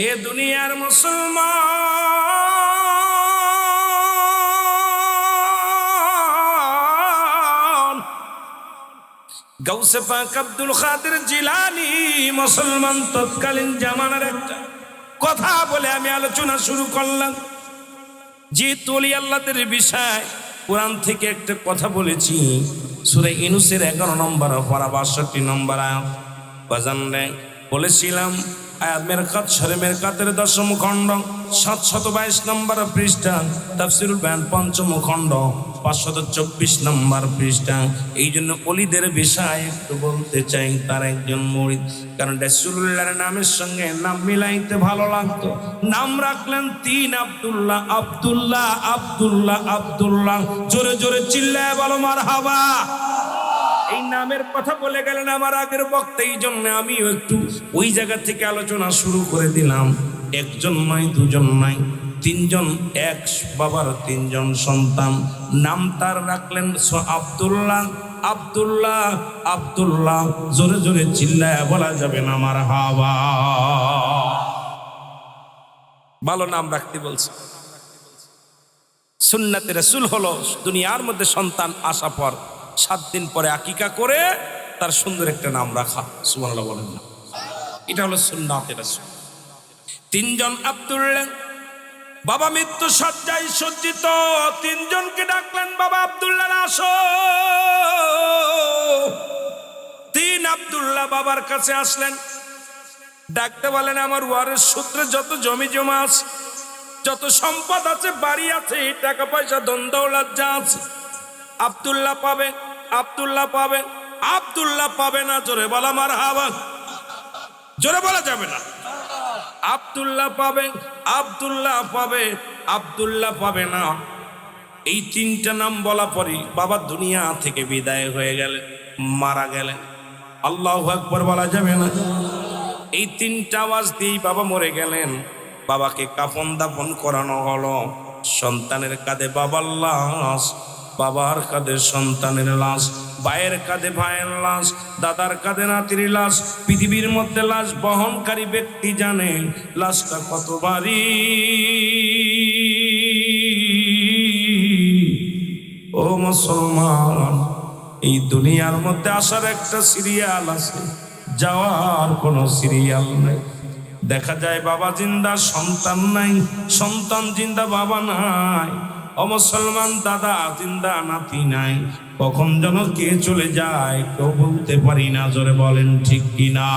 এ দুনিয়ার মুসলমান, গাউসে পাক আব্দুল কাদের জিলানী মুসলমান তৎকালীন জামানার একটা কথা বলে আমি আলোচনা শুরু করলাম। যে ওলি আল্লাহদের বিষয় কোরআন থেকে একটা কথা বলেছি, সূরা ইউনূসের 11 নম্বর পারা 62 নম্বর আয়াত বাজানে বলেছিলাম। আয়াত মেরকাত সূরা মেরকাতের 10ম খণ্ড 722 নম্বর পৃষ্ঠা, তাফসীরুল বায়ান 5ম খণ্ড 524 নম্বর পৃষ্ঠা। এই জন্য ওলিদের বিষয় একটু বলতে চাই। তার একজন মুরিদ, কারণ রাসূলুল্লাহর নামের সঙ্গে নাম মিলাইতে ভালো লাগতো। নাম রাখলেন 3 আব্দুল্লাহ। আব্দুল্লাহ আব্দুল্লাহ আব্দুল্লাহ, জোরে জোরে চিল্লায় বলো মারহাবা। এই নামের কথা বলে গেলেন আমার আগের বক্তা, এই জন্য আমিও একটু ওই জায়গা থেকে আলোচনা শুরু করে দিলাম। একজন নয়, দুজন নয়, 3 জন, এক বাবার 3 জন সন্তান। নাম তার রাখলেন আব্দুল্লাহ আব্দুল্লাহ আব্দুল্লাহ, জোরে জোরে চিল্লায় বলা যাবে না মারহাবা। ভালো নাম রাখতে বলছে। সুন্নাতে রাসূল হলো দুনিয়ার মধ্যে সন্তান আসা পর 7 দিন পরে আকিকা করে তার সুন্দর একটা নাম রাখা। সুবহানাল্লাহ বলেন না? এটা হলো সুন্নাতে রাসূল। 3 জন আব্দুল্লাহ, বাবা মৃত্যু শয্যায় সজ্জিত। 3 জনকে ডাকলেন, বাবা আব্দুল্লাহ আসো। 3 আব্দুল্লাহ বাবার কাছে আসলেন, ডাকতে বলেন, আমার ওয়ারিস সূত্রে যত জমি জমা আছে, যত সম্পদ আছে, বাড়ি আছে, টাকা পয়সা ধন দৌলত যা আছে, আব্দুল্লাহ পাবে, আব্দুল্লাহ পাবে, আব্দুল্লাহ পাবে না। জোরে বলা মারহাবা। জোরে বলা যাবে না। আব্দুল্লাহ পাবে, আব্দুল্লাহ পাবে, আব্দুল্লাহ পাবে না। এই 3টা নাম বলা পরই বাবা দুনিয়া থেকে বিদায় হয়ে গেলেন, মারা গেলেন। আল্লাহু আকবার বলা যাবে না। এই 3টা আওয়াজ দিয়েই বাবা মরে গেলেন। বাবাকে কাফন দাফন করানো হলো। সন্তানের কাঁধে বাবার লাশ, বাবার কাঁধে সন্তানের লাশ, ভাইয়ের কাঁধে ভাইয়ের লাশ, দাদার কাঁধে নাতির লাশ। পৃথিবীর মধ্যে লাশ বহনকারী ব্যক্তি জানে লাশটা কত ভারী। ও মুসলমান, এই দুনিয়ার মধ্যে আসার একটা সিরিয়াল আছে, যাওয়ার কোনো সিরিয়াল নেই। দেখা যায় বাবা জিন্দা, সন্তান নাই, সন্তান জিন্দা, বাবা নাই। ও মুসলমান, দাদা জিন্দা, নাতি নাই। কখন যেন কে চলে যায় কেউ বলতে পারি না। জোরে বলেন ঠিক কিনা?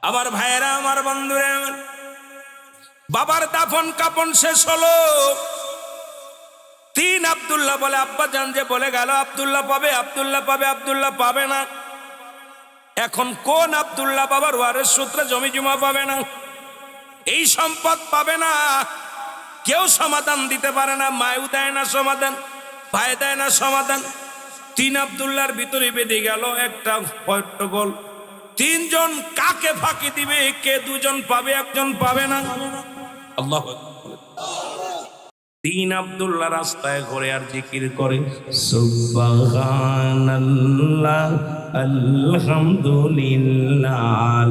আমার ভাইয়েরা, আমার বন্ধুরা, বাবার দাফন কাপন শেষ হলো। 3 আব্দুল্লাহ বলে, আব্বা জান যে বলে গেল আব্দুল্লাহ পাবে, আব্দুল্লাহ পাবে, আব্দুল্লাহ পাবে না। এখন কোন আব্দুল্লাহ বাবার ওয়ারিস সূত্রে জমি জমা পাবে না, এই সম্পদ পাবে না? কেউ সমাধান দিতে পারে না। মায়ও দেয় না সমাধান, ভাই দেয় না সমাধান। 3 আব্দুল্লাহর ভিতরে বেঁধে গেল একটা হট্টগোল। 3 জন কাকে ফাঁকি দিবে? কে 2 জন পাবে, 1 জন পাবে না। আল্লাহু আকবার। 3 আব্দুল্লাহ রাস্তায় ঘুরে আর জিকির করে, সুবহানাল্লাহ আলহামদুলিল্লাহ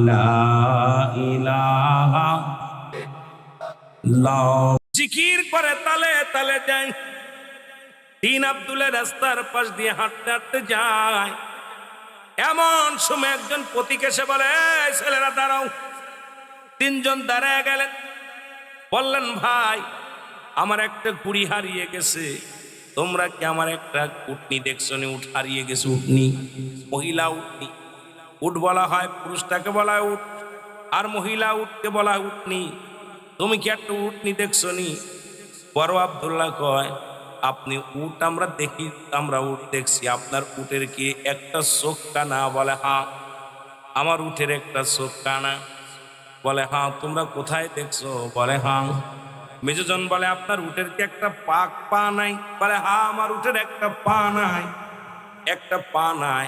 লা ইলাহা ইল্লাল্লাহ। জিকির করে তালে তালে যায়। 3 আব্দুল্লাহ রাস্তার পাশ দিয়ে হাঁটতে হাঁটতে যায়। এমন সময় একজন পথিক এসে বলে, এই ছেলেরা দাঁড়াও। 3 জন দাঁড়ায় গেলেন, বললেন, ভাই আমার একটা কুড়ি হারিয়ে গেছে। তোমরা কি আমার একটা উটনি দেখছো? উট হারিয়ে গেছে। উটনি, মহিলা উটনি। উট বলা হয় পুরুষটাকে বলা হয় উট, আর মহিলা উটকে বলা হয় উটনি। তুমি কি একটা উটনি দেখছো নি? বড় আব্দুল্লাহ কয়, আপনি উট আমরা দেখি, আমরা উট দেখছি, আপনার উটের কি একটা চোখ কানা? বলে হ্যাঁ, আমার উটের একটা চোখ কানা। বলে হ্যাঁ, তোমরা কোথায় দেখছো? বলে হ্যাঁ। মেজজন বলে, আপনার উটের কি একটা পা নাই? বলে হ্যাঁ, আমার উটের একটা পা নাই, একটা পা নাই।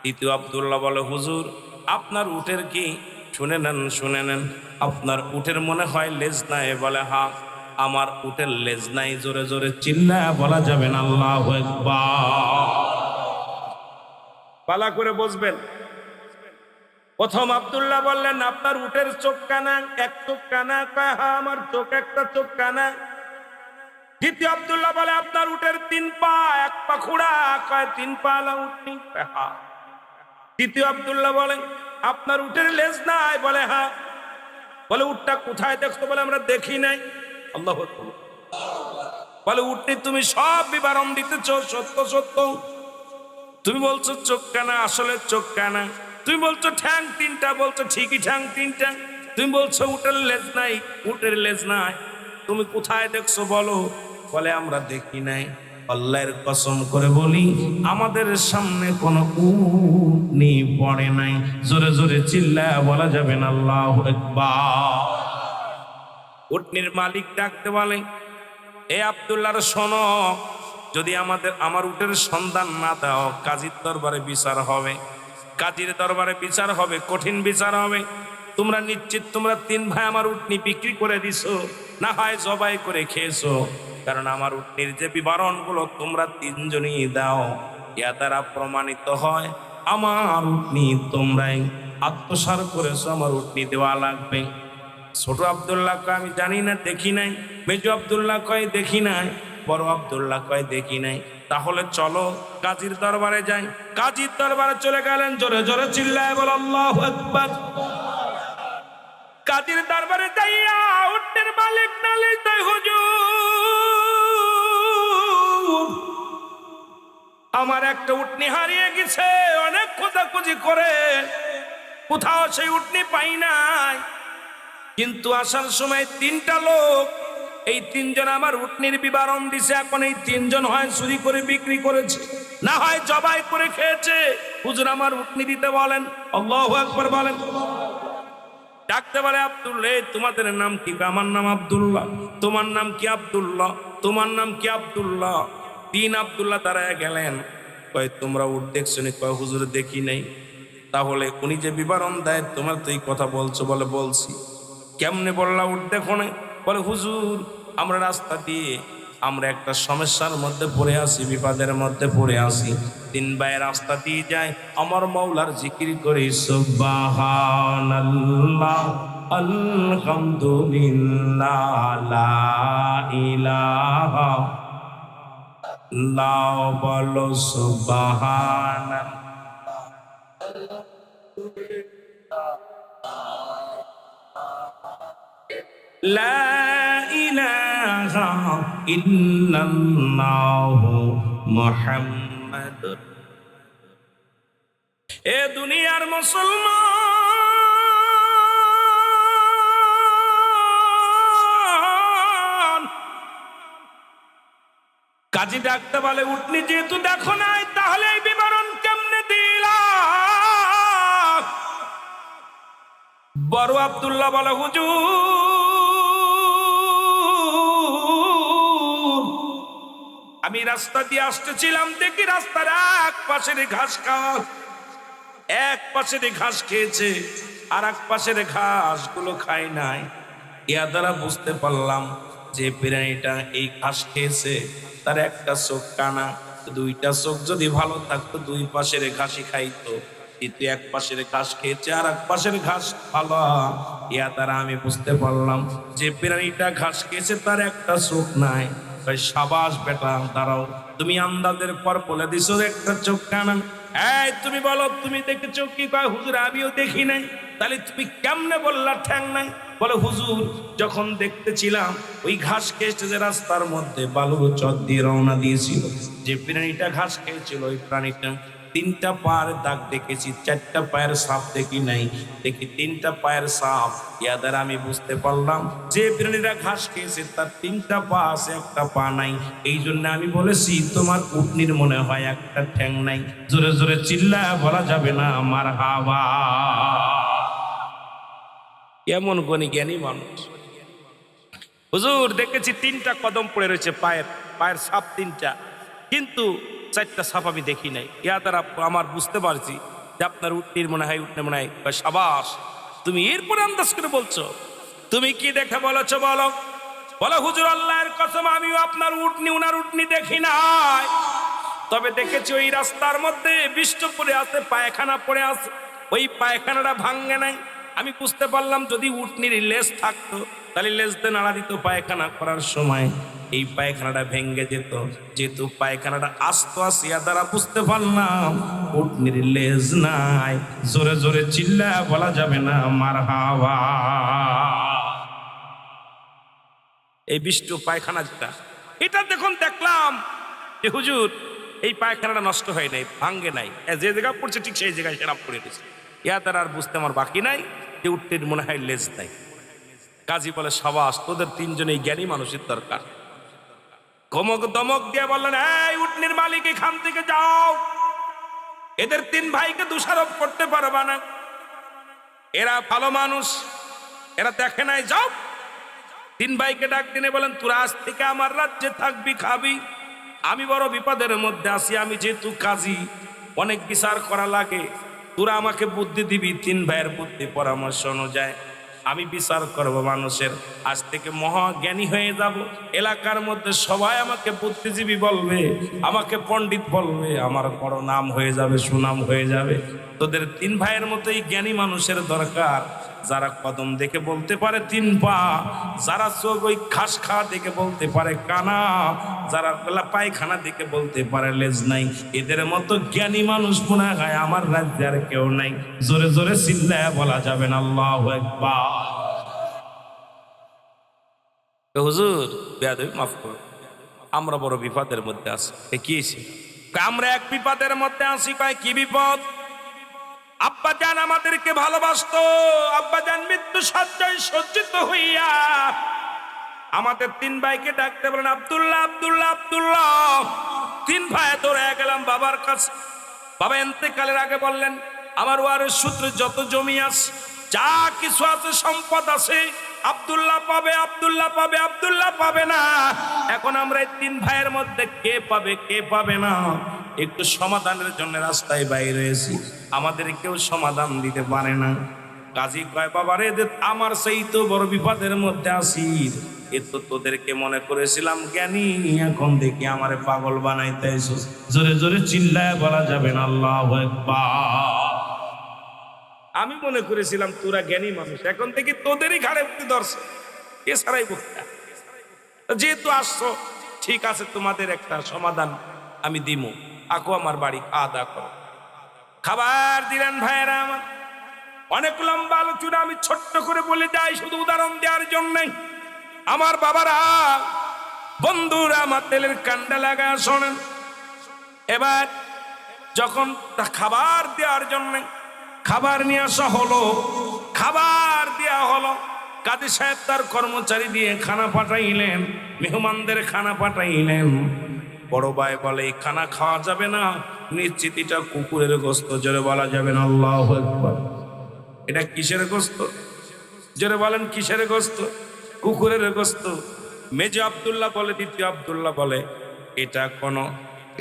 দ্বিতীয় আব্দুল্লাহ বলে, হুজুর আপনার উটের কি? শুনে নেন, শুনে নেন, আপনার উটের মনে হয় লেজ নাই। বলে হ্যাঁ, আমার উটের লেজ নাই। জোরে জোরে চিল্লায় বলা যাবে না আল্লাহু আকবার। পালা করে বসবেন। প্রথম আব্দুল্লাহ বললেন, আপনার উটের চোখ কানা? এক চোখ কানা? কয় হ্যাঁ, আমার চোখ একটা চোখ কানা। দ্বিতীয় আব্দুল্লাহ বলে, আপনার উটের 3 পা, এক পা খুড়া? কয় 3 পা আলা উটনি। কয় হ্যাঁ। তৃতীয় আব্দুল্লাহ বলেন, আপনার উটের লেজ নাই? বলে হ্যাঁ। বলে উটটা কোথায় দেখছো? বলে আমরা দেখি নাই। আল্লাহু আকবার। বলে উটনি তুমি সব বিবরণ দিতেছ সত্য সত্য, তুমি বলছো চোখ কানা, আসলে চোখ কানা। তুমি বলছো ঠ্যাং 3টা, বলছো ঠিকই ঠ্যাং 3টা। তুমি বলছো উটের লেজ নাই, উটের লেজ নাই। তুমি কোথায় দেখছো বলো? বলে আমরা দেখি নাই। আল্লাহর কসম করে বলি, আমাদের সামনে কোনো উটনি পড়ে নাই। জোরে জোরে চিল্লায়া বলা যাবে না আল্লাহু আকবার। উটনির মালিক ডাকতে বলে, এ আব্দুল্লাহর শোনো, যদি আমার উটের সন্ধান না দাও, কাজীর দরবারে বিচার হবে। কাজীর দরবারে বিচার হবে, কঠিন বিচার হবে। তোমরা নিশ্চিত তোমরা 3 ভাই আমার উটনি বিক্রি করে দিছো, না হয় জবাই করে খেয়েছো। কারণ আমার উটনির যে বিবরণগুলো তোমরা 3 জনই দাও, ইয়া দ্বারা প্রমাণিত হয় আমার উটনি তোমরাই আত্মসাৎ করেছো, আমার উটনি দেওয়া লাগবে। ছোট আব্দুল্লাহ কয় আমি জানি না, দেখি নাই। মেজো আব্দুল্লাহ কয় দেখি নাই। বড় আব্দুল্লাহ কয় দেখি নাই। তাহলে চলো কাজীর দরবারে যাই। কাজীর দরবারে চলে গেলেন। জোরে জোরে চিল্লায় বল আল্লাহু আকবার। কাজীর দরবারে যাইয়া উটের মালিক নালিশ দেয়, হুজুর আমার একটা উটনি হারিয়ে গেছে, অনেক খোঁজাখুঁজি করে কোথাও সেই উটনি পাই নাই। কিন্তু আসার সময় 3টা লোক, এই 3 জন আমার উটনির বিবরণ দিছে। এখন এই 3 জন হয় চুরি করে বিক্রি করেছে, না হয় জবাই করে খেয়েছে। হুজুর আমার উটনি দিতে বলেন। আল্লাহু আকবার বলেন। ডাকতে বলে, আব্দুল্লাহ তোমাদের নাম কি? আমার নাম আব্দুল্লাহ। তোমার নাম কি? আব্দুল্লাহ। তোমার নাম কি? আব্দুল্লাহ। 3 আব্দুল্লাহ দাঁড়ায় গেলেন। কয় তোমরা উট দেখছো নি? কয় হুজুর দেখি নাই। তাহলে উনি যে বিবরণ দেয়, তোমার তো এই কথা বলছো? বলে বলছি। কেমনে বললা উঠ দেখো না? বলে হুজুর আমরা রাস্তা দিয়ে আমরা একটা সমস্যার মধ্যে পড়ে আসি, বিপদের মধ্যে পড়ে আসি। 3 ভাই রাস্তা দিয়ে যায়, আমার মাওলার জিকির করি সুবহানাল্লাহ আলহামদুলিল্লাহ লা ইলাহা ইল্লাল্লাহ, বলো সুবহানাল্লাহ। লা ইলাহা ইল্লাল্লাহ মুহাম্মাদুর। এ দুনিয়ার মুসলমান, কাজী ডাকতে বলে উটনি যেহেতু দেখো নাই, তাহলে এই বিবরণ কেমনে দিলাম? বড় আব্দুল্লাহ বলে হুজুর আমি রাস্তা দিয়ে আসতেছিলাম, দেখি রাস্তার এক পাশের ঘাস খাওয়া, এক পাশের ঘাস খেয়েছে আর এক পাশের ঘাস গুলো খায় নাই। ইয়া দ্বারা বুঝতে পারলাম যে প্রাণীটা এই ঘাস খেয়েছে তার একটা চোখ কানা। 2টা চোখ যদি ভালো থাকতো 2 পাশের ঘাসই খাইতো, কিন্তু এক পাশের ঘাস খেয়েছে আর এক পাশের ঘাস ভালো। ইয়া দ্বারা আমি বুঝতে পারলাম যে প্রাণীটা ঘাস খেয়েছে তার একটা চোখ নাই। সাবাস বেটা, দাঁড়াও, তুমি আন্দাজের পর বলে দিছো একটা চোখ কানা। এই তুমি বলো তুমি দেখেছো কি? কয় হুজুর আমিও দেখি নাই। তাহলে তুমি কেমনে বললা ঠ্যাং নাই? বলে হুজুর যখন দেখতেছিলাম ওই ঘাস খেয়েছে যে রাস্তার মধ্যে বালুর চট দিয়ে রওনা দিয়েছিল, যে প্রাণীটা ঘাস খেয়েছিল ওই প্রাণীটা 3টা পায়ের দাগ দেখেছি, 4টা পায়ের ছাপ দেখি নাই। দেখি 3টা পায়ের ছাপ। ইয়া দ্বারা আমি বুঝতে পারলাম যে প্রাণীরা ঘাস খেয়েছে তার 3টা পা আছে, একটা পা নাই। এই জন্য আমি বলেছি তোমার উটনির মনে হয় একটা ঠ্যাং নাই। জোরে জোরে চিল্লায়া বলা যাবে না মারহাবা। এমন জ্ঞানী মানুষ। হুজুর দেখেছি 3টা কদম পড়ে রয়েছে, পায়ের ছাপ 3টা, কিন্তু 4টা ছাপ আমি দেখি নাই। ইয়া দ্বারা আমার বুঝতে পারছি যে আপনার উটনির মনে হয়, উটনি মনে হয়। সাবাস, তুমি এরপরে আন্দাজ করে বলছো। তুমি কি দেখে বলেছো বলো? বলো হুজুর আল্লাহর কসম আমিও আপনার উটনি উনার উটনি দেখি নাই, তবে দেখেছি ওই রাস্তার মধ্যে বিষ্ট পড়ে আছে, পায়খানা পড়ে আছে। ওই পায়খানাটা ভাঙ্গে নাই। আমি বুঝতে পারলাম যদি উটনির লেজ থাকতো তাহলে লেজ দিয়ে নাড়া দিত পায়খানা করার সময়, এই পায়খানাটা ভেঙ্গে যেত। যেহেতু পায়খানাটা আস্ত আসিয়া দ্বারা বুঝতে পারলাম উটনির লেজ নাই। জোরে জোরে চিল্লা বলা যাবে না মারহাবা। এই বিষ্টু পায়খানা যেটা, এটা দেখুন দেখলাম যে হুজুর এই পায়খানাটা নষ্ট হয় নাই, ভাঙ্গে নাই, যে জায়গায় পড়ছে ঠিক সেই জায়গায় সেরাম পড়ে গেছে। ইয়া দ্বারা আর বুঝতে আমার বাকি নাই যে উটনির মনে হয় লেজ নাই। কাজী বলে সাবাস, তোদের তিনজনেই জ্ঞানী মানুষের দরকার। কমক দমক দিয়ে বললেন, এই উটনির মালিক এখান থেকে যাও, এদের তিন ভাইকে দোষারোপ করতে পারবা না, এরা ভালো মানুষ, এরা দেখে নাই, যাও। তিন ভাইকে ডাক দিনে বলেন, তোরা আজ থেকে আমার রাজ্যে থাকবি, খাবি। আমি বড় বিপদের মধ্যে আছি, আমি যেহেতু কাজী অনেক বিচার করা লাগে, তোরা আমাকে বুদ্ধি দিবি। তিন ভাইয়ের বুদ্ধি পরামর্শ অনুযায়ী আমি বিচার করব মানুষের, আজ থেকে মহাজ্ঞানী হয়ে যাব। এলাকার মধ্যে সবাই আমাকে বুদ্ধিজীবী বলবে, আমাকে পণ্ডিত বলবে, আমার বড় নাম হয়ে যাবে, সুনাম হয়ে যাবে। তোদের তিন ভাইয়ের মতোই জ্ঞানী মানুষের দরকার, যারা কদম দেখে বলতে পারে তিন পা, যারা চোখ ওই ঘাস খাওয়া দেখে বলতে পারে কানা, যারা পায়খানা দেখে বলতে পারে লেজ নাই, এদের মতো জ্ঞানী মানুষ গুনাহ গায় আমার রাজ্যে আর কেউ নাই। জোরে জোরে চিল্লায়া বলা যাবে না আল্লাহু আকবার। হুজুর বেয়াদবি মাফ করো, আমরা বড় বিপদের মধ্যে আছি। কি হয়েছে? আমরা এক বিপদের মধ্যে আছি। কয় কি বিপদ? আব্বাজান আমাদেরকে ভালোবাসতো, আব্বাজান মৃত্যু শয্যায় সজ্জিত হইয়া আমাদের তিন ভাইকে ডাকতে বলেন, আব্দুল্লাহ আব্দুল্লাহ আব্দুল্লাহ। তিন ভাই দৌড়ে গেলাম বাবার কাছে। বাবা ইন্তেকালের আগে বললেন, আমার ওয়ারিস সূত্রে যত জমি আছে, যা কিছু আছে, সম্পদ আছে, আব্দুল্লাহ পাবে, আব্দুল্লাহ পাবে, আব্দুল্লাহ পাবে না। এখন আমরা এই তিন ভাইয়ের মধ্যে কে পাবে কে পাবে না, একটু সমাধানের জন্য রাস্তায় বাইরে এসেছি, আমাদের কেউ সমাধান দিতে পারে না। কাজী কয়, বাবা রে, আমার সেই তো বড় বিপদের মধ্যে আছি, এ তো তোদেরকে মনে করেছিলাম জ্ঞানী, এখন দেখি আমারে পাগল বানাইতে এসেছিস। জোরে জোরে চিল্লায় বলা যাবে না আল্লাহু আকবার। আমি মনে করেছিলাম তোরা জ্ঞানী মানুষ, এখন থেকে তোদেরই ঘাড়ে ধরছে, এছাড়াই বক্তা। যেহেতু আসছো, ঠিক আছে, তোমাদের একটা সমাধান আমি দিমু, আকো আমার বাড়ি, খাওয়া দাওয়া করো। খাবার দিলেন ভাইয়েরা আমার। অনেক লম্বা আলোচনা, আমি ছোট্ট করে বলে যাই শুধু উদাহরণ দেওয়ার জন্য। আমার বাবারা, বন্ধুরা, আমার তেলের কান্ডা লাগা শোনেন। এবার যখন খাবার দেওয়ার জন্য খাবার নিয়ে আসা হলো, খাবার দেওয়া হলো, কাজী সাহেব তার কর্মচারী দিয়ে খানা পাঠাইলেন, মেহমানদের খানা পাঠাইলেন। বড় ভাই বলে, এই খানা খাওয়া যাবে না, নিশ্চিত এটা কুকুরের গোস্ত। জোরে বলা যাবে না আল্লাহু আকবার। এটা কিসের গোস্ত? জোরে বলেন, কিসের গোস্ত? কুকুরের গোস্ত। মেজো আব্দুল্লাহ বলে, দ্বিতীয় আব্দুল্লাহ বলে, এটা কোন,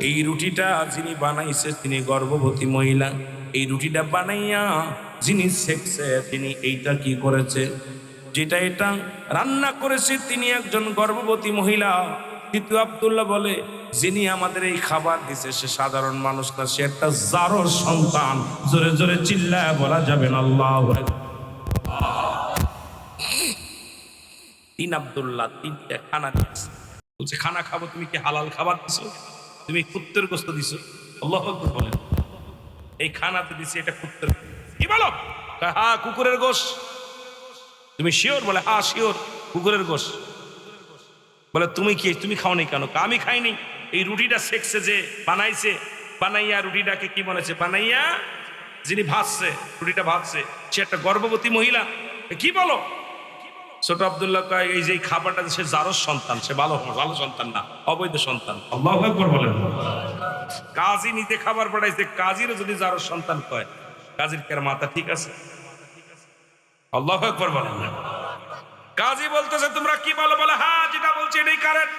এই রুটিটা যিনি বানাইছে তিনি গর্ভবতী মহিলা, এই রুটিটা বানাইয়া যিনি শেখছে তিনি এইটা কি করেছে, যেটা এটা রান্না করেছে তিনি একজন গর্ভবতী মহিলা। তৃতীয় আব্দুল্লাহ বলে, যিনি আমাদের এই খাবার দিছে সে সাধারণ মানুষ না, সে একটা জারোর সন্তান। জোরে জোরে চিল্লায় বলা যাবে না আল্লাহু আকবার। তিন আব্দুল্লাহ তিনটা খানা দিচ্ছে, বলছে খানা খাবো, তুমি কি হালাল খাবার দিছো? তুমি কুত্তের গোস্ত দিছো? আল্লাহু আকবার বলেন। এই খানাতে দিছে এটা কুত্তের। কি বলো? হ্যাঁ কুকুরের গোস্ত। তুমি শিওর? বলে হ্যাঁ শিওর, কুকুরের গোস্ত। বলে তুমি কি, তুমি খাও নি কেন? আমি খাইনি, এই রুটিটা শেখছে যে বানাইছে, বানাইয়া রুটিটাকে কি বলেছে, বানাইয়া যিনি ভাজছে, রুটিটা ভাজছে সে একটা গর্ভবতী মহিলা। কি বলো? ছোট আব্দুল্লাহ কয়, এই যে খাবারটা সে জারোর সন্তান, সে ভালো ভালো সন্তান না, অবৈধ সন্তান। আল্লাহু আকবার বলেন। কাজী নিতে খাবার পাঠাইছে, কাজীর যদি জারোর সন্তান কয়, কাজীর কার মাথা ঠিক আছে? আল্লাহু আকবার বলেন। কাজী বলতেছে, তোমরা কি বলো? বলে হ্যাঁ যেটা বলছি এটাই কারেক্ট।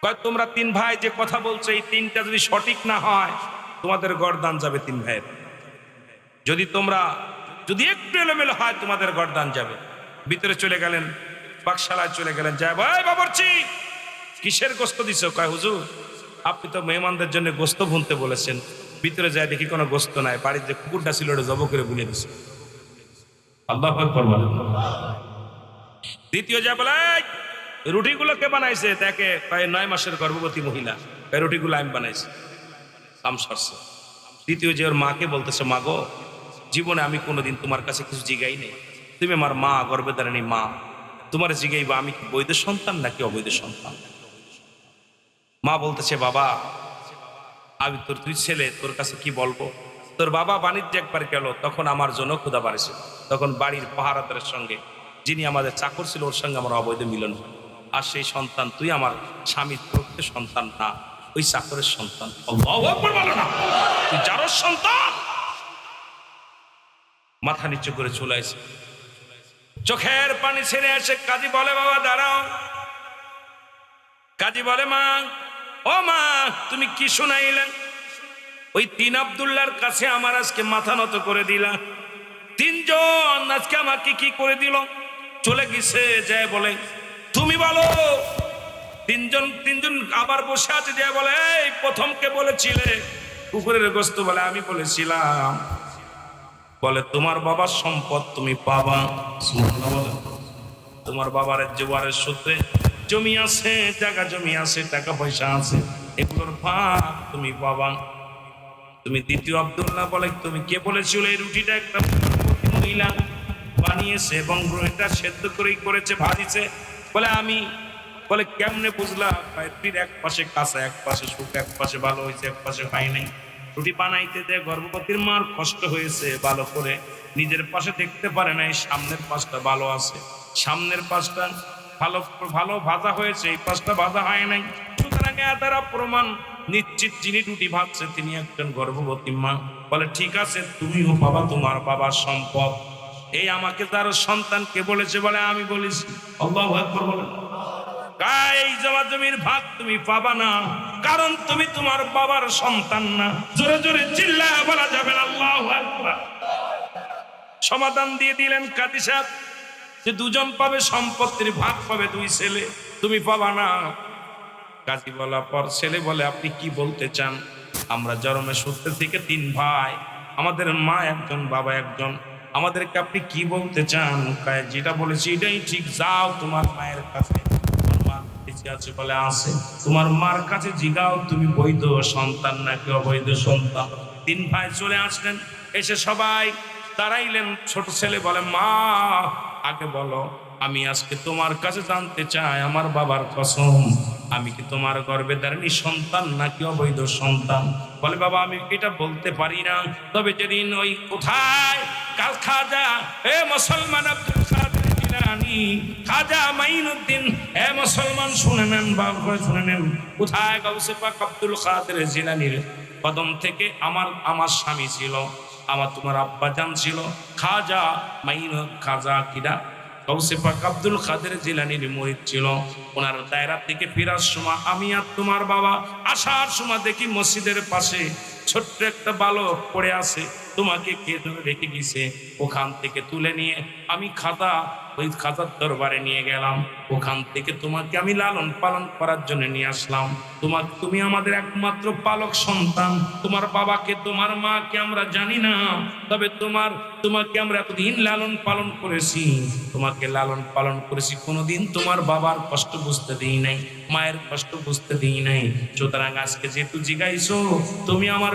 কয়, তোমরা তিন ভাই যে কথা বলছো, এই তিনটা যদি সঠিক না হয় তোমাদের গর্দান যাবে তিন ভাইয়ের। যদি তোমরা যদি একটু এলোমেলো হয় তোমাদের গর্দান যাবে। ভিতরে চলে গেলেন, পাকশালায় চলে গেলেন, যায় ভাই বাবুর্চি কিসের গোস্ত দিছো? কয় হুজুর আপনি তো মেহমানদের জন্য গোস্ত ভুনতে বলেছেন, ভিতরে যায় দেখি কোনো গোস্ত নাই, বাড়ির যে কুকুরটা ছিল ওটা জব করে বুলে দিছে। আল্লাহু আকবার বলেন। দ্বিতীয় যা বলে, রুটিগুলো কে বানাইছে? দেখে প্রায় 9 মাসের গর্ভবতী মহিলা, এই রুটিগুলো আমি বানাইছি, কাম সারছে। দ্বিতীয় যে ওর মাকে বলতেছে, মা গো, জীবনে আমি কোনোদিন তোমার কাছে কিছু জিগাই নেই, তুমি আমার মা, গর্ভধারিণী মা, তোমার জিগাইবা আমি কি বৈধ সন্তান নাকি অবৈধ সন্তান? মা বলতেছে, বাবা আমি তোর তুই ছেলে, তোর কাছে কি বলবো? তোর বাবা বাণিজ্য একবার গেল, তখন আমার জন্য ক্ষুধা বাড়েছিল, তখন বাড়ির পাহারাদারের সঙ্গে, যিনি আমাদের চাকর ছিল, ওর সঙ্গে আমার অবৈধ মিলন হয়। আর সেই সন্তান তুই আমার স্বামীর প্রকৃত সন্তান না, ওই চাকরের সন্তান। আল্লাহু আকবার বলো না, তুই যার সন্তান। মাথা নিচু করে চলে আসে, চোখের পানি ছেড়ে আসে। কাজী বলে, বাবা দাঁড়াও। কাজী বলে, মা, ও মা, তুমি কি শুনাইলেন? ওই 3 আব্দুল্লাহর কাছে আমার আজকে মাথা নত করে দিলা। 3 জন আজকে আমাকে কি করে দিল? চলে গেছে, যায় বলে তুমি বলো। 3 জন আবার বসে আছে, যায় বলে, এই প্রথমকে বলেছিলে কুকুরের গোস্ত? বলে আমি বলেছিলাম। বলে তোমার বাবার সম্পদ তুমি পাবা। সুবহানাল্লাহ বলে, তোমার বাবার জোয়ারের সূত্রে জমি আছে, জায়গা জমি আছে, টাকা পয়সা আছে, এগুলোর ভাগ তুমি পাবা। তুমি দ্বিতীয় আব্দুল্লাহ বলে, তুমি কে বলেছিল এই রুটিটা একটা মহিলা বানিয়েছে এবং এটা সেদ্ধ করেই করেছে, ভাজিছে? বলে আমি। বলে কেমনে বুঝলা? রুটির এক পাশে কাঁচা, এক পাশে শুক, এক পাশে ভালো হয়েছে, এক পাশে হয় নাই। রুটি বানাইতে দেয় গর্ভবতীর মার কষ্ট হয়েছে, ভালো করে নিজের পাশে দেখতে পারে নাই, সামনের পাশটা ভালো আছে, সামনের পাশটা ভালো ভালো ভাজা হয়েছে, এই পাশটা ভাজা হয় নাই। সুতরাং তারা প্রমাণ নিশ্চিত যিনি রুটি ভাজছে তিনি একজন গর্ভবতী মা। বলে ঠিক আছে, তুমিও পাবা তোমার বাবার সম্পদ। এই আমাকে তার সন্তান কে বলেছে? বলে আমি বলেছি। আল্লাহু আকবার বলেন। এই জমা জমির ভাগ তুমি পাবা না, কারণ তুমি তোমার বাবার সন্তান না। জোরে জোরে চিল্লায় বলা যাবে না আল্লাহু আকবার। সমাধান দিয়ে দিলেন কাজী সাহেব যে 2 জন পাবে, সম্পত্তির ভাগ পাবে 2 ছেলে, তুমি পাবা না। কাজী বলার পর ছেলে বলে, আপনি কি বলতে চান? আমরা জন্মের সূত্রে থেকে 3 ভাই, আমাদের মা একজন, বাবা একজন, আমাদেরকে আপনি কি বলতে চান? যেটা বলেছি এটাই ঠিক, যাও তোমার মায়ের কাছে, আছে বলে আছে, তোমার মার কাছে জিগাও তুমি বৈধ সন্তান নাকি অবৈধ সন্তান। 3 ভাই চলে আসলেন, এসে সবাই দাঁড়াইলেন। ছোট ছেলে বলে, মা আগে বলো, আমি আজকে তোমার কাছে জানতে চাই, আমার বাবার কসম, আমি কি তোমার গর্ভে ধারিণী সন্তান নাকি অবৈধ সন্তান? বলে, বাবা আমি এটা বলতে পারি না, তবে যেদিন ওই কোথায় কাল খাজা এ মুসলমান আব্দুল কাদের জিলানী, খাজা মাইনুদ্দিন, এ মুসলমান শুনে নেন, ভালো করে শুনে নেন, কোথায় গাউসে পাক আব্দুল কাদের জিলানীর কদম থেকে আমার স্বামী ছিল, আমার তোমার আব্বা জান ছিল খাজা খাজা কিরা গাউসে পাক আব্দুল কাদের জিলানীর মুরিদ ছিল। ওনার দায়রা থেকে ফেরার সময় আমি আর তোমার বাবা আসার সময় দেখি মসজিদের পাশে ছোট্ট একটা বালক পড়ে আছে, তোমাকে কে ধরে রেখে গেছে। ওখান থেকে তুলে নিয়ে আমি ওই খাজার দরবারে নিয়ে গেলাম, ওখান থেকে তোমাকে আমি লালন পালন করার জন্য নিয়ে আসলাম। তুমি আমাদের একমাত্র পালক সন্তান। তোমার বাবাকে তোমার মাকে আমরা জানি না, তবে তোমাকে আমরা এতদিন লালন পালন করেছি, তোমাকে লালন পালন করেছি, কোনোদিন তোমার বাবার কষ্ট বুঝতে দিই নাই, মায়ের কষ্ট বুঝতে দিই নাই। সুতরাং আজকে যেহেতু জিগাইছো, তুমি আমার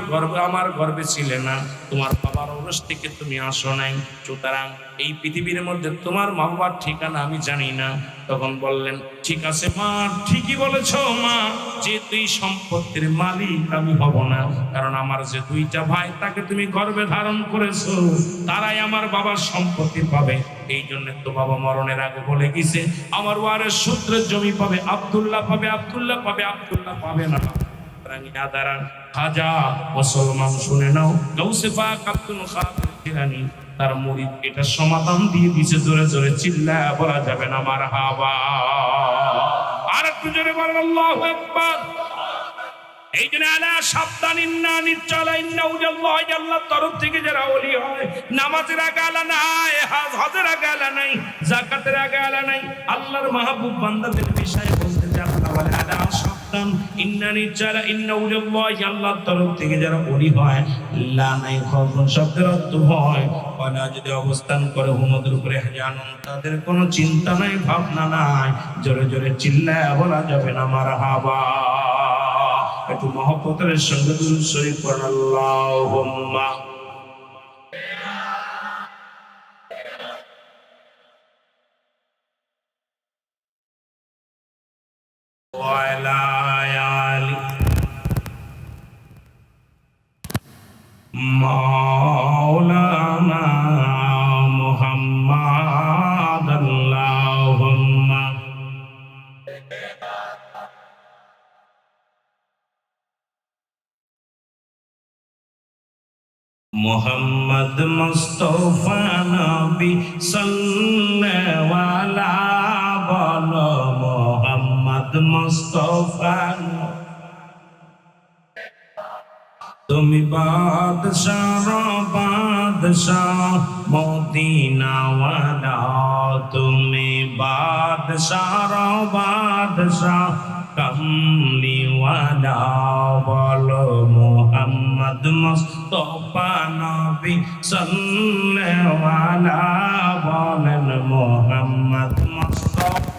গর্ভে ছিলে না, তোমার বাবার ঔরস থেকে তুমি আসো নাই, সুতরাং এই পৃথিবীর মধ্যে তোমার মা বাবার ঠিকানা আমি জানি না। তখন বললেন, ঠিক আছে মা, ঠিকই বলেছো মা, যে তুই সম্পত্তির মালিক আমি হব না, কারণ আমার যে 2টা ভাই তাকে তুমি গর্ভে ধারণ করেছো, তারাই আমার বাবার সম্পত্তি পাবে। এই জন্য তো বাবা মরণের আগে বলে গেছে, আমার ওয়ারের সূত্রে জমি পাবে আব্দুল্লাহ পাবে, আব্দুল্লাহ পাবে, আব্দুল্লাহ পাবে না। খাজা মুসলমান শুনে নাও, গাউসে পাক আব্দুল কাদের জিলানী তার মুরিদ এটা সমাধান দিয়ে দিয়েছে। জোরে জোরে চিল্লায় বলা যাবে না মারহাবা। আর একটু জোরে বলেন আল্লাহু আকবার। এই জন্য আলা সাবধান, ইন্না নিশ্চয় ইন্না উজাল্লাহ, আল্লাহর তরফ থেকে যারা ওলি হয়, নামাজের আগে আলা নাই, হজের আগে আলা নাই, যাকাতের আগে আলা নাই, আল্লাহর মাহবুব বান্দাদের বিষয়ে বলতে চান আলা সাবধান। অবস্থান, ইন্নানি চারা ইন্না উলিল্লাহি, আল্লাহর তরফ থেকে যারা ওলি হয়, লা নাই খাউফুন শব্দের অর্থ হয় ওয়ালা, যদি অবস্থান করে হুমদের উপরে জানুন, তাদের কোনো চিন্তা নাই, ভাবনা নাই। জোরে জোরে চিল্লায় বলা যাবে না মারহাবা। একটু মহব্বতের সঙ্গে দুরূদ শরীফ পড়ুন, আল্লাহুম্মা ওয়া আলা আলি মাওলানা মুহাম্মাদ, আল্লাহুম্মা মুহাম্মদ মুস্তাফা নবী সাল্লাল্লাহু আলাইহি, বলো মুহাম্মদ মুস্তাফা, তুমি বাদশাহ বাদশাহ মদিনা ওয়ালা, তুমি বাদশাহ বাদশাহ কমলি ওয়ালা, বলো মুহাম্মদ মুস্তাফা নবী সাল্লাল্লাহু আলাইহি, বলেন মুহাম্মদ মুস্তাফা,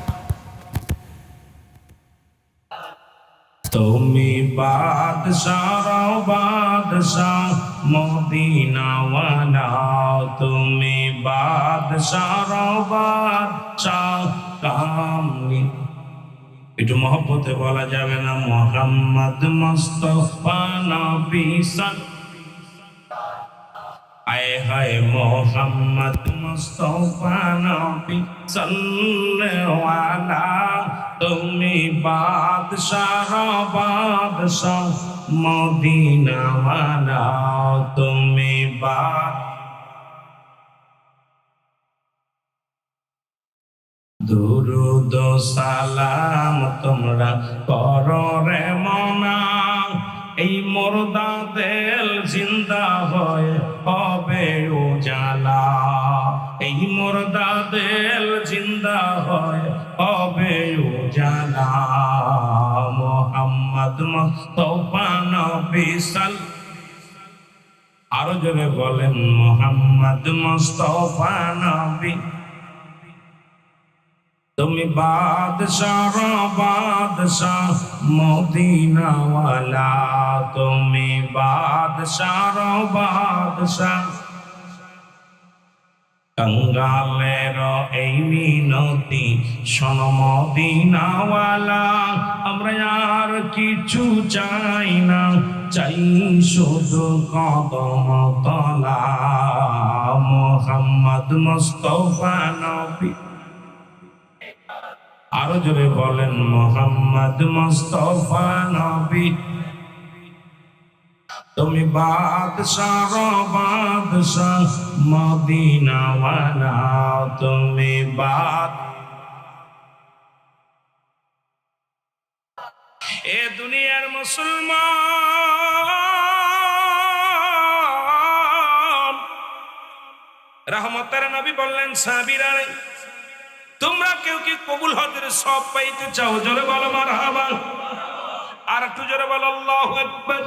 তুমি বাদশাহ বাদশাহ মদিনা ওয়ালা, তুমি বাদশাহ বাদশাহ কামলি। একটু মহব্বতে বলা যাবে না মুহাম্মদ মুস্তাফা নবী আয় হায় মুহাম্মদ মুস্তাফা নবী সাল্লাল্লাহু আলাইহি, তুমি বাদশাহ বাদশাহ মদিনা ওয়ালা, তুমি দুরুদ সালাম তোমরা করো রে মনা, এই মুর্দা দিল জিন্দা হয়ে হবে উজালা, এই মুর্দা দিল জিন্দা হয়ে হবে উজালা, মুহাম্মদ মুস্তাফা নবী আরো জোরে বলেন মুহাম্মদ মুস্তাফা নবী, তুমি বাদশাহ বাদশাহ মদিনা ওয়ালা, তুমি বাদশাহ বাদশাহ। कंगालेर এই মিনতি শোনো মদিনা ওয়ালা, আমরা আর কিছু চাই না, চাই শুধু কদম তলা, মুহাম্মদ মুস্তাফা নবী। আরো জোরে বলেন মুহাম্মদ মুস্তাফা নবী, তুমি বাদশাহ বাদশাহ মদিনা ওয়ালা, তুমি এ দুনিয়ার মুসলমান রহমতের নবী বললেন সাহাবীরা, তোমরা কেউ কি কবুল হজের সব পাইতে চাও? জোরে বলো মারহাবা। আর একটু জোরে বলো আল্লাহু আকবার।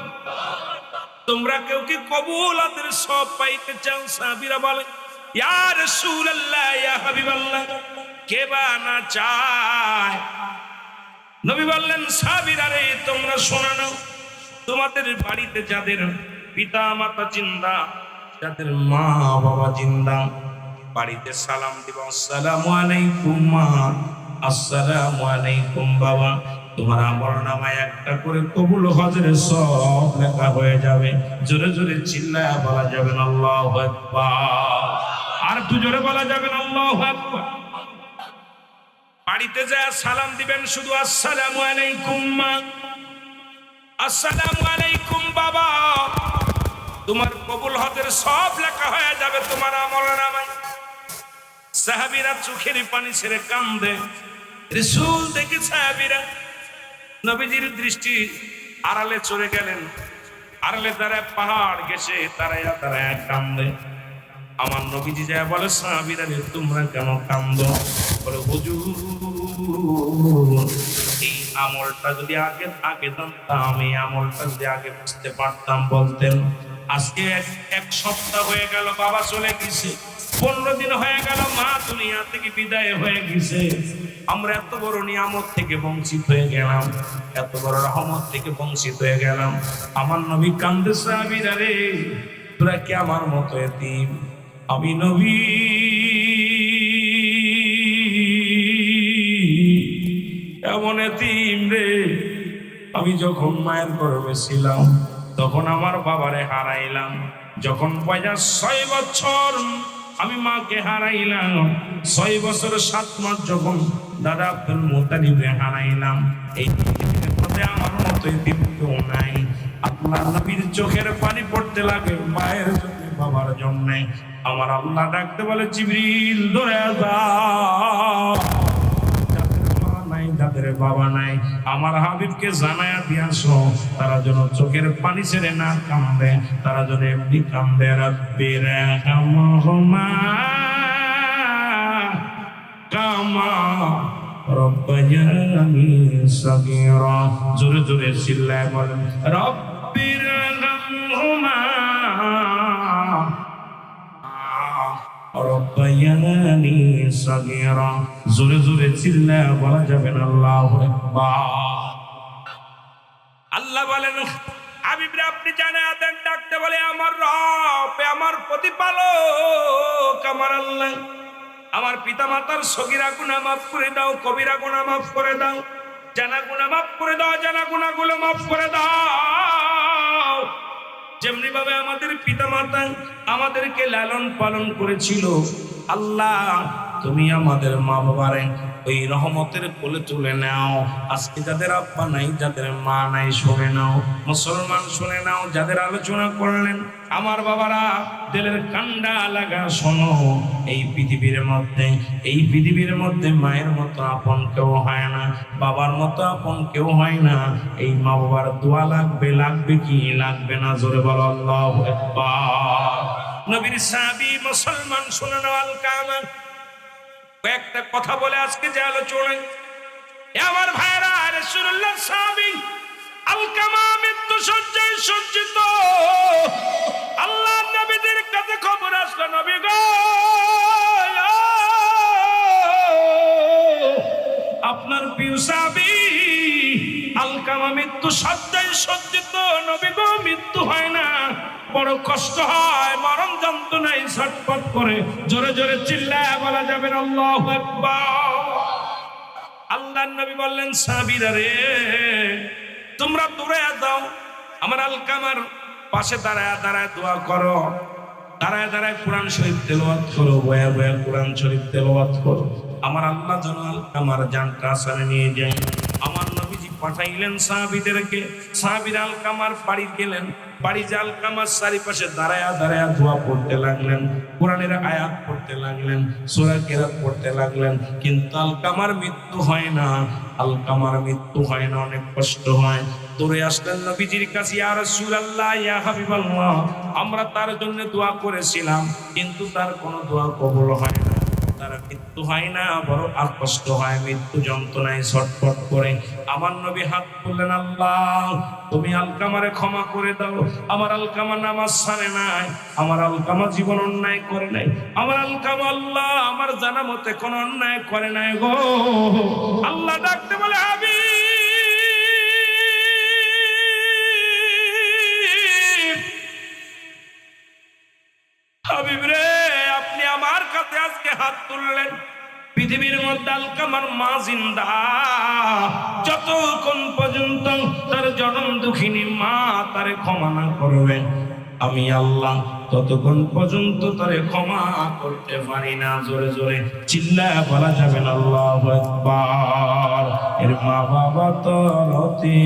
তোমরা কেউ কি কবুল হজের সব পাইতে চাও? সাহাবীরা বলে ইয়া রাসূলুল্লাহ ইয়া হাবিবাল্লাহ, কে বা না চায়? নবী বললেন সাহাবীরা রে, তোমরা শোনো না, তোমাদের বাড়িতে যাদের পিতা মাতা জিন্দা, যাদের মা বাবা জিন্দা, বাড়িতে সালাম দিব, আসসালামু আলাইকুম মা, আসসালামু আলাইকুম বাবা, তোমার আমলনামায় একটা করে কবুল হজের সব লেখা হয়ে যাবে। জোরে জোরে চিল্লায়া বলা যাবে না আল্লাহু আকবার। আর একটু জোরে বলা যাবে না আল্লাহু আকবার। বাড়িতে যায় সালাম দিবেন শুধু আসসালামু আলাইকুম মা, আসসালামু আলাইকুম বাবা, তোমার কবুল হজের সব লেখা হয়ে যাবে তোমার আমলনামায়। সাহাবীরা চোখের পানি ছেড়ে কান্দে। রাসূল দেখে সাহাবীরা নবীজির দৃষ্টি আড়ালে চলে গেলেন, আড়ালে দাঁড়ায় পাহাড় গেছে দাঁড়ায়া দাঁড়ায়া কান্দে। আমার নবীজি যায় বলে সাহাবীরা তোমরা কেন কান্দো? বলে হুজুর এই আমলটা যদি আগে আগে জানতাম, এই আমলটা যদি আগে বুঝতে পারতাম বলতেন। আজকে এক সপ্তাহ হয়ে গেল বাবা চলে গেছে, 15 দিন হয়ে গেল মা দুনিয়া থেকে বিদায় হয়ে গেছে। আমরা এত বড় নিয়ামত থেকে বঞ্চিত হয়ে গেলাম, এত বড় রহমত থেকে বঞ্চিত হয়ে গেলাম। আমার নবী কান্দে, সাহাবীরা রে তোরা কি আমার মতো এতিম? আমি নবী এমন এতিম রে, আমি যখন মায়ের গর্ভে ছিলাম তখন আমার বাবারে হারাইলাম। যখন বয়স 6 বছর আমি মাকে হারাইলাম। 6 বছর 7 মাস যখন দাদা আব্দুল মুত্তালিবকে হারাইলাম। এই পৃথিবীর মধ্যে আমার মতো এতিম কেউ নাই। আল্লাহ নবীর চোখের পানি পড়তে লাগে মায়ের জন্য, বাবার জন্য। আমার আল্লাহ ডাকতে বলে, জিবরিল ধরে যাও, যাদের বাবা নাই আমার হাবিবকে জানায়া দিয়াছো, তারা যেন চোখের পানি ছেড়ে না কান্দে, তারা যেন এমনি কান্দে। রাব্বির হামহুমা কামা রব্বায়ানি সগীরা। জোরে জোরে চিল্লায় বলেন, রাব্বির হামহুমা রব্বায়ানি সগীরা। জোরে জোরে চিল্লায় বলা যাবে না আল্লাহু আকবার। আল্লাহ বলেন, হাবিবরে আপনি জানায়া দেন, ডাকতে বলে আমার রব, আমার প্রতিপালক, আমার আল্লাহ, আমার পিতা মাতার সগীরা গুনাহ মাফ করে দাও, কবিরা গুনাহ মাফ করে দাও, জানা গুনাহ মাফ করে দাও, জানা গুনাহগুলো মাফ করে দাও। যেমনি ভাবে আমাদের পিতা মাতা আমাদেরকে লালন পালন করেছিল, আল্লাহ তুমি আমাদের মা বাবারে ওই রহমতের কোলে তুলে নাও। আজকে যাদের আব্বা নাই, যাদের মা নাই, শুনে নাও মুসলমান, শুনে নাও। যাদের আলোচনা করলেন আমার বাবারা, দিলের কান্ডা লাগা শোনো। এই পৃথিবীর মধ্যে মায়ের মতো আপন কেউ হয় না, বাবার মতো আপন কেউ হয় না। এই মা বাবার দোয়া লাগবে, লাগবে কি লাগবে না? জোরে বলো আল্লাহু আকবার। নবীর সাহাবী মুসলমান, শুনে নাও। আলকামা কয়েকটা কথা বলে আজকে যে আলোচনায় আমার ভাইরা, রাসূলুল্লাহ সাহাবী আলকামা মৃত্যু সজ্জায় সজ্জিত। আল্লাহ নবীদের কাছে খবর আসলো, নবী গো আপনার প্রিয় সাহাবী আলকামা মৃত্যু সজ্জায় সজ্জিত। নবী গো মৃত্যু হয় না, বড় কষ্ট হয়, মরণ যন্ত্রণায় ছটফট করে। জোরে জোরে চিল্লায় বলা যাবে না আল্লাহু আকবার। আল্লাহর নবী বললেন, সাহাবীরা রে তোমরা দূরে যাও, আমার আলকামার পাশে দাঁড়ায় দাঁড়ায় দোয়া করো, দাঁড়ায় দাঁড়ায় কোরআন শরীফ তেলাওয়াত করো, বয়া বয়া কোরআন শরীফ তেলাওয়াত করো। আমার আল্লাহ যেন আলকামার জানটা আসানে নিয়ে যায়। আমার নবীজি পাঠাইলেন সাহাবীদেরকে, সাহাবীরা আলকামার বাড়ি গেলেন। বাড়ি যে আলকামার চারিপাশে দাঁড়ায়া দাঁড়ায়া দোয়া পড়তে লাগলেন, কোরআনের আয়াত পড়তে লাগলেন, সূরা কেরাত পড়তে লাগলেন। কিন্তু আলকামার মৃত্যু হয় না, আলকামার মৃত্যু হয় না, অনেক কষ্ট হয়। দৌড়ে আসলেন নবীজির কাছে, ইয়া রাসূলুল্লাহ, ইয়া হাবিবাল্লাহ, আমরা তার জন্য দোয়া করেছিলাম কিন্তু তার কোনো দোয়া কবুল হয় না, তার মৃত্যু হয় না, বড় আর কষ্ট হয়, মৃত্যু যন্ত্রণায় ছটফট করে। আমার নবী হাত তুললেন, আল্লাহ তুমি আলকামারে ক্ষমা করে দাও। আমার আলকামা নামাজ ছাড়ে নাই, আমার আলকামা জীবন অন্যায় করে নাই, আমার আলকামা আল্লাহ আমার জানা মতে কোন অন্যায় করে নাই গো। আল্লাহ ডাকতে বলে, হাবিব রে আপনি আমার কাছে আজকে হাত তুললেন, পৃথিবীর মধ্যে আলকামার মা জিন্দা, যতক্ষণ পর্যন্ত তার জনম দুঃখিনী মা তারে ক্ষমা না করবেন, আমি আল্লাহ ততক্ষণ পর্যন্ত তারে ক্ষমা করতে পারি না। জোরে জোরে চিল্লায় বলা যাবে না আল্লাহু আকবার। এর মা বাবা তো অতি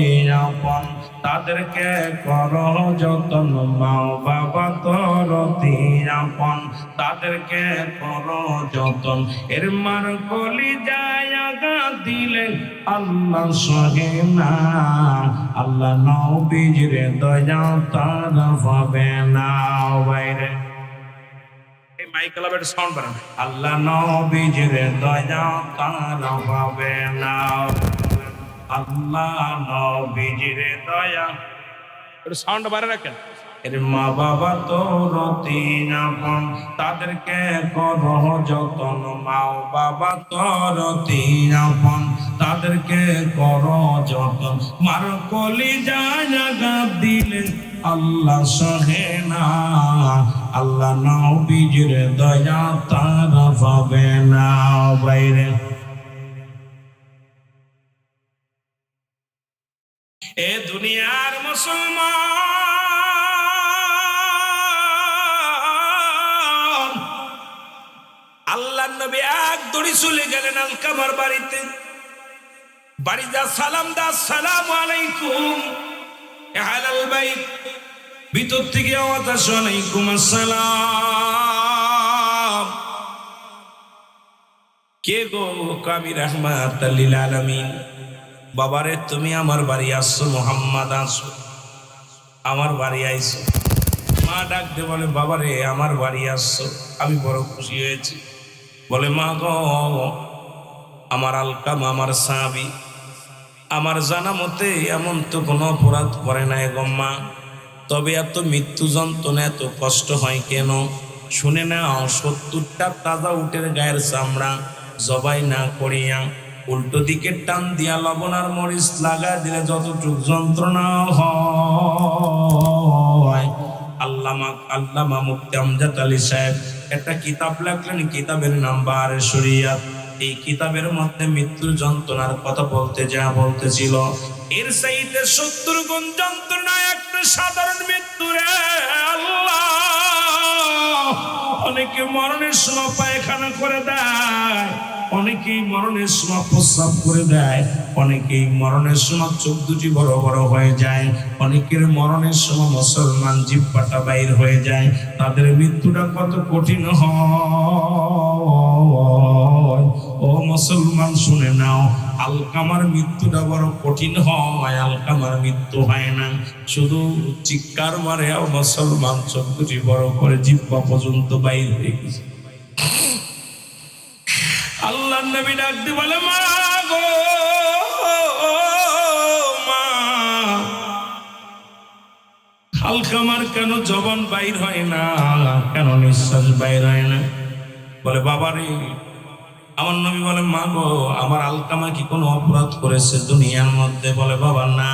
আপন, তাদেরকে করো যতন, মা বাবা তো অতি আপন, তাদেরকে করো যতন। এর মার কলি যায় আগা দিলে আল্লাহ সহে না, আল্লাহ নবীজির দয়া তার পাবে না। বাইরে এই মাইক লাবের সাউন্ড বাড়ান, আল্লাহ নবীজির দয়া তার পাবে না। আল্লাহ নবীজির দয়া, একটু সাউন্ড বাড়ে রাখেন। এর মা বাবা তোর তিন আপন, তাদেরকে করো যতন। মা বাবা তোর তিন আপন, তাদেরকে করো যতন। মার কলি জায়গা দিলে আল্লাহ সহে না, আল্লাহ নবীজির দয়া তারা পাবে না। বাইরে এ দুনিয়ার মুসলমান, আল্লাহর নবী এক দড়ি চলে গেলেন আলকামার বাড়িতে। বাড়ি যা সালাম দা, আসসালামু আলাইকুম আহলাল বাইত। ভিতর থেকে আওয়াজ আসে, ওয়ালাইকুম আসসালাম। কে গো? আমি রাহমাতাল লিল আলামিন। বাবারে তুমি আমার বাড়ি আসছো, মোহাম্মদ আসো আমার বাড়ি আইছো। মা ডাক দে বলে, বাবারে আমার বাড়ি আসছো, আমি বড় খুশি হয়েছি। বলে, মা গো, আমার আলকামা আমার সাহাবী, আমার জানা মতে এমন তো কোনো অপরাধ করে নাই গো মা, তবে এত মৃত্যু যন্ত্রণা এত কষ্ট হয় কেন? শুনে নাও, 70টা তাজা উটের গায়ের চামড়া জবাই না করিয়া উল্টো দিকে টান দিয়া লবণ আর মরিচ লাগা দিলে যতটুক যন্ত্রণা হয়। আল্লামা মুফতি আমজাদ আলী সাহেব একটা কিতাব লেখলেন, কিতাবের নাম বারে শরিয়াত। এই কিতাবের মধ্যে মৃত্যুর যন্ত্রণার কথা বলতে যা বলতেছিল, এর চাইতে 70 গুণ যন্ত্রণা একটা সাধারণ মৃত্যু রে আল্লাহ। অনেকে মরণের সময় পায়খানা করে দেয়, অনেকেই মরণের সময় প্রস্রাব করে দেয়, অনেকেই মরণের সময় চোখ দুটি বড় বড় হয়ে যায়, অনেকের মরণের সময় মুসলমান জিহ্বাটা বাইর হয়ে যায়। তাদের মৃত্যুটা কত কঠিন হয়। ও মুসলমান শুনে নাও, আলকামার মৃত্যুটা বড় কঠিন হয়। আলকামার মৃত্যু হয় না, শুধু চিৎকার মারে আর মুসলমান চোখ দুটি বড় করে জিহ্বা পর্যন্ত বাইর হয়ে গেছে। আল্লাহ নবী ডাক দিয়ে বলে, মা গো মা, আলকামার কেন জবান বাইর হয় না, কেন নিঃশ্বাস বাইর হয় না? বলে, বাবা রে। আমার নবী বলে, মা গো, আমার আলকামা কি কোনো অপরাধ করেছে দুনিয়ার মধ্যে? বলে, বাবা না,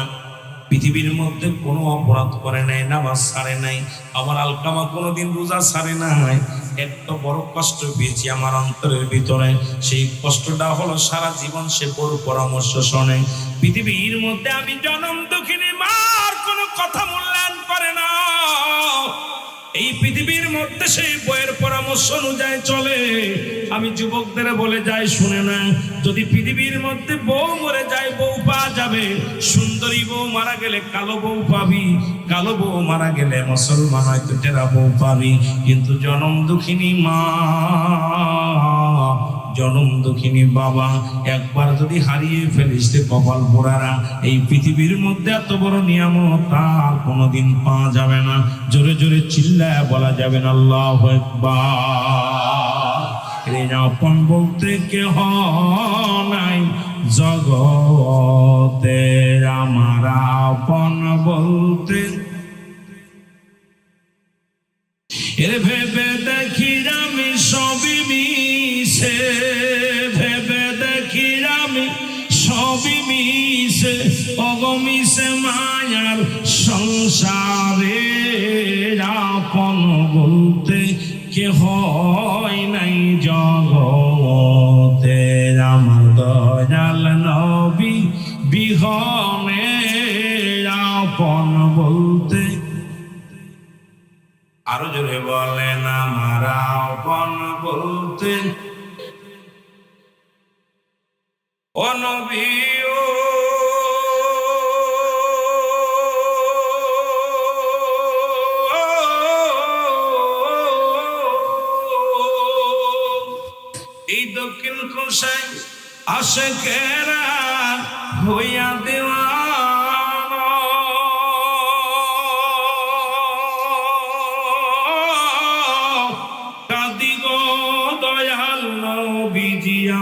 পৃথিবীর মধ্যে কোনো অপরাধ করে নাই, নামাজ ছাড়ে নাই, আমার আলকামা কোনোদিন রোজা ছাড়ে নাই। একটা বড় কষ্ট পেয়েছি আমার অন্তরের ভিতরে, সেই কষ্টটা হলো সারা জীবন সে বড় পরামর্শ শোনে। পৃথিবীর মধ্যে আমি জনম দুঃখিনী মার কোনো কথা মূল্যায়ন করে না। এই পৃথিবীর মধ্যে সেই বইয়ের পরামর্শ অনুযায়ী চলে। আমি যুবকদের বলে যাই, শুনে না, যদি পৃথিবীর মধ্যে বউ মরে যায় বউ পাওয়া যাবে, সুন্দরী বউ মারা গেলে কালো বউ পাবি, কালো বউ মারা গেলে মুসলমান হয়তো টেরা বউ পাবি, কিন্তু জনম দুঃখিনী মা, জনম দুঃখিনী বাবা একবার যদি হারিয়ে ফেলিস তে কপাল পোড়ারা। এই পৃথিবীর মধ্যে এত বড় নিয়ামত আর কোনোদিন পাওয়া যাবে না। জোরে জোরে চিল্লায় বলা যাবে না আল্লাহু আকবার। রে আপন বলতে কেহ নাই জগতে, আমার আপন বলতে এর ভেবে দেখি আমি সবই মিশে, ভেবে দেখি আমি সবই মিশে, অগমিশে মায়ার সংসারে, আপন বলতে কে হয় নাই জগতে, আমার দয়াল নবী বিহনে আপন বলতে। আরো জোরে বলেন, আমার আপন বলতে ও নবী ও এই দক্ষিণ কোষায় আশিকেরা হইয়া দেওয়া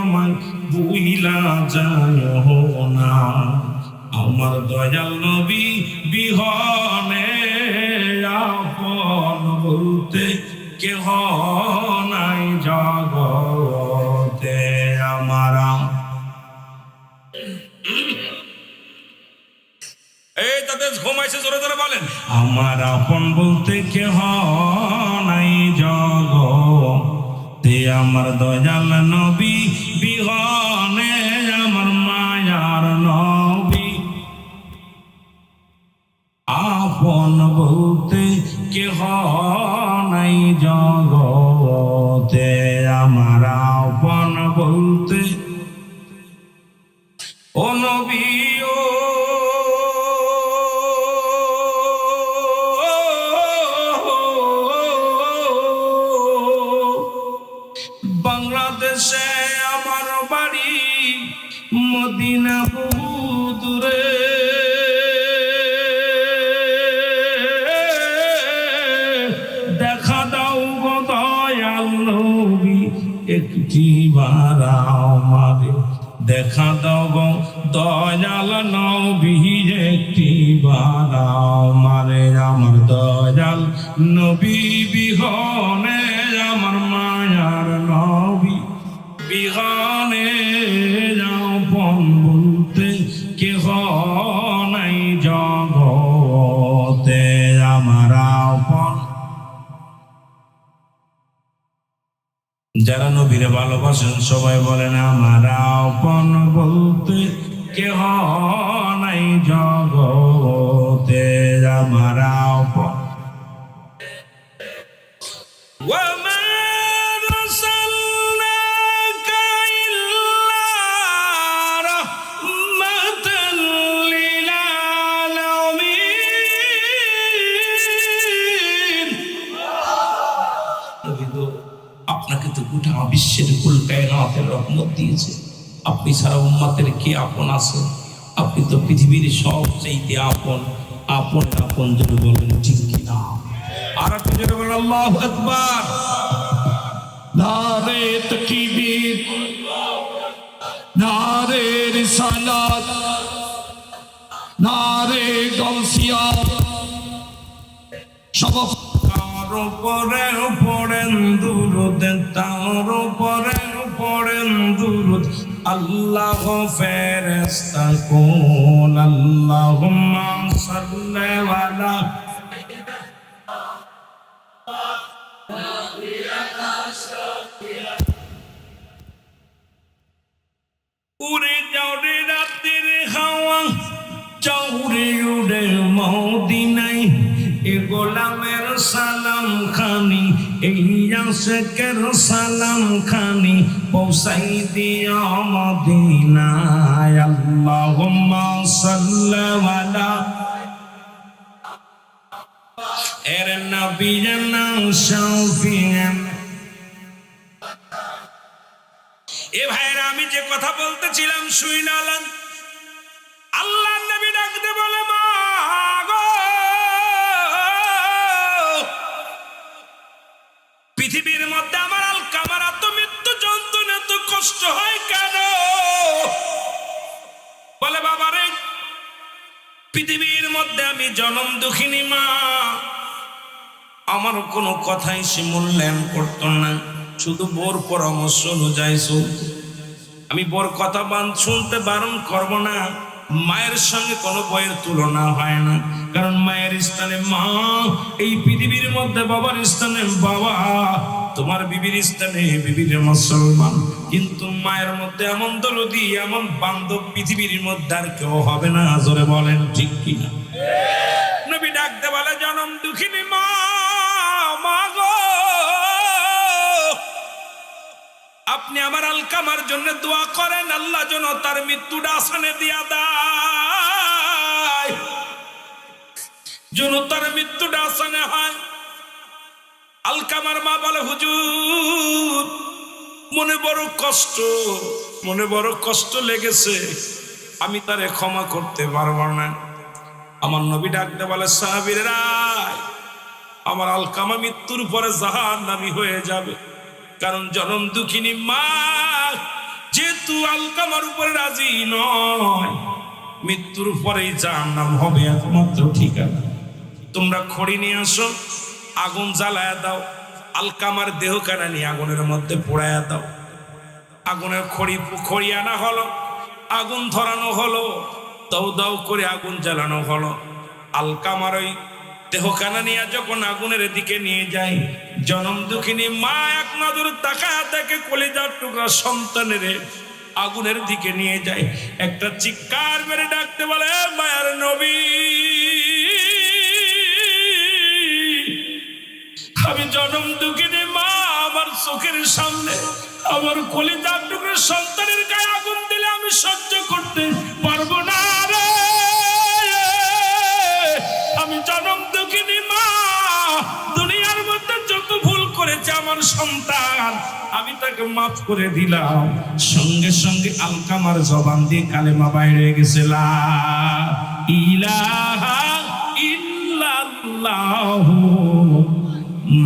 আমার বুইলা যায় না। আমার দয়াল নবী বিহনে আপন বলতে কেহ নাই জগতে আমার। এই তাদের ঘুমাইছে, জোরে জোরে বলেন। আমার আপন বলতে কেহ নাই জগতে, আমার দয়াল নবী বিহনে আমার মায়ার নবী আপন বলতে কেহ নাই জগতে, আমার আপন বলতে ও নবী ও বাংলাদেশে আমার বাড়ি মদিনা বহু দূরে, দেখা দাও গো দয়াল নবী একটি বার আমারে, দেখা দাও গো দয়াল নবী একটি বার আমারে, আমার দয়াল নবী বিহনে আমার মায়ার নবী বিহনে আপন বলতে কেহ নাই জগতে, আমার আপন। যারা নবীরে ভালোবাসেন সবাই বলেন আমার আপন বলতে কেহ নাই জগতে, আমার আপন। আপনাকে তো গোটা বিশ্বের কুল কায়নাতের রহমত দিয়েছে, আপনি সারা উম্মতের কে আপন আছে? আপনি তো পৃথিবীর সবচেয়ে আপন, আপন আপন যদি বলেন ঠিক কিনা? আর আপনি যদি বলেন আল্লাহু আকবার, নারে তাকবীর, নারে রিসালাত, নারে গাউসিয়া, সব তার উপরে পড়েন দুরূদ, তার উপরে পড়েন দুরূদ, আল্লাহ ফেরেশতা কুল আল্লাহুম্মা সাল্লি আলা উড়ে যাও রে রাতের হাওয়া, চৌড়ে উড়ে মদিনায়, এ গোলামের সালাম খানি, এই আশিকের সালাম খানি পৌঁছাই দিও মদিনায়, আল্লাহুম্মা সাল্লি আলা এর নবিয়িনা শাফিয়ান। এ ভাইরা আমি যে কথা বলতেছিলাম শুইনালাম, আল্লাহ নবী ডাকতে বলে মা গো, পৃথিবীর মধ্যে আমার আলকামার এত মৃত্যু যন্ত্রণা এত কষ্ট হয় কেন? বলে বাবা রে, পৃথিবীর মধ্যে আমি জনম দুঃখিনী মা, আমার কোনো কথাই সে মূল্যায়ন করতো না, শুধু বোর পরামর্শ অনুযায়ী চলত। আমি বোর কথা শুনতে বারণ করব না, মায়ের সঙ্গে কোনো বইয়ের তুলনা হয় না, কারণ মায়ের স্থানে মা, এই পৃথিবীর মধ্যে বাবার স্থানে বাবা, তোমার বিবির স্থানে বিবির মুসলমান, কিন্তু মায়ের মধ্যে এমন দরদি এমন বান্ধব পৃথিবীর মধ্যে আর কেউ হবে না, জোরে বলেন ঠিক কিনা? নবী ডাকতে বলে জনম দুঃখিনী মা, মা গো, আপনি আমার আলকামার জন্য দোয়া করেন, আল্লাহ যেন তার মৃত্যুটা আসানে দিয়া দেয়, যেন তার মৃত্যুটা আসানে হয়। আলকামার মা বলে হুজুর, মনে বড় কষ্ট লেগেছে, আমি তারে ক্ষমা করতে পারবো না। আমার নবী ডাকতে বলে সাহাবীরা, আমার আলকামা মৃত্যুর পরে জাহান্নামী হয়ে যাবে, কারণ জনম দুঃখিনী মা যেহেতু আলকামার উপরে রাজি নয়, মৃত্যুর পরেই জাহান্নাম হবে একমাত্র ঠিকানা। তোমরা খড়ি নিয়ে আসো, আগুন জ্বালায়া দাও, আলকামার দেহখানা নিয়ে আগুনের মধ্যে পোড়ায়া দাও। আগুনের খড়ি আনা হলো, আগুন ধরানো হলো, দাউ দাউ করে আগুন জ্বালানো হলো। আলকামার ওই দেহখানা নিয়ে যখন আগুনের দিকে নিয়ে যায়, জনম দুঃখিনী মা এক নজর তাকায়া দেখে কলিজার টুকরা সন্তানের আগুনের দিকে নিয়ে যায়। একটা চিৎকার মেরে ডাকতে বলে, মায়ার নবী, আমি জনম দুঃখিনী মা, আমার চোখের সামনে আমার কলিজার টুকরা সন্তানের গায়ে আগুন দিলে আমি সহ্য করতে পারবো না রে। আমি জনম দুঃখিনী মা, দুনিয়ার মধ্যে যত ভুল করেছে আমার সন্তান, আমি তাকে মাফ করে দিলাম। সঙ্গে সঙ্গে আলকামার জবান দিয়ে কালেমা বাইরে গেছে, লা ইলাহা ইল্লাল্লাহু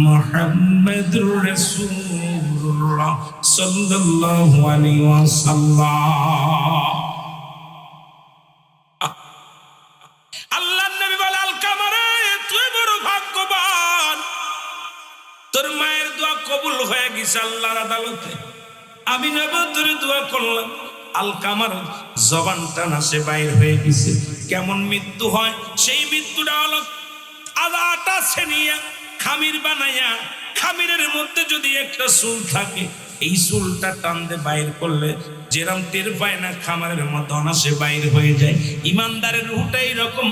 মুহাম্মাদুর রাসূলুল্লাহ সাল্লাল্লাহু আলাইহি ওয়াসাল্লাম। আল্লাহর নবী বলে, আলকামারে তুই বড় ভাগ্যবান, তোর মায়ের দোয়া কবুল হয়ে গেছে আল্লাহর আদালতে। আমি নবী তোর দোয়া করলাম, আলকামার জবানটা না সে বাইর হয়ে গেছে। কেমন মৃত্যু হয়? সেই মৃত্যুটা হলো আদাটা ছেনিয়া খামির বানাইয়া, খামিরের মধ্যে যদি একটা চুল থাকে, এই চুলটা টানতে বাইর করলে যেরকম টের পায় না, খামারের মধ্যে অনাসে বাইর হয়ে যায়। ইমানদারের রূহটা এইরকম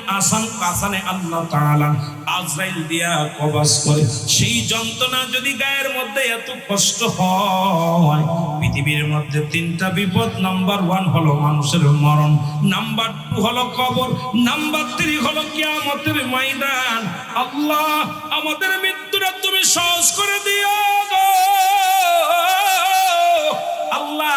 আসানে আল্লাহ তাআলা আজরাইল দিয়া কবজ করে। সেই যন্ত্রণা যদি গায়ের মধ্যে এত কষ্ট হয়, পৃথিবীর মধ্যে তিনটা বিপদ। নাম্বার 1 হলো মানুষের মরণ, নাম্বার 2 হলো কবর, নাম্বার 3 হলো কিয়ামতের ময়দান। আল্লাহ আমাদের মৃত্যুটা তুমি সহজ করে দিও গো আল্লাহ।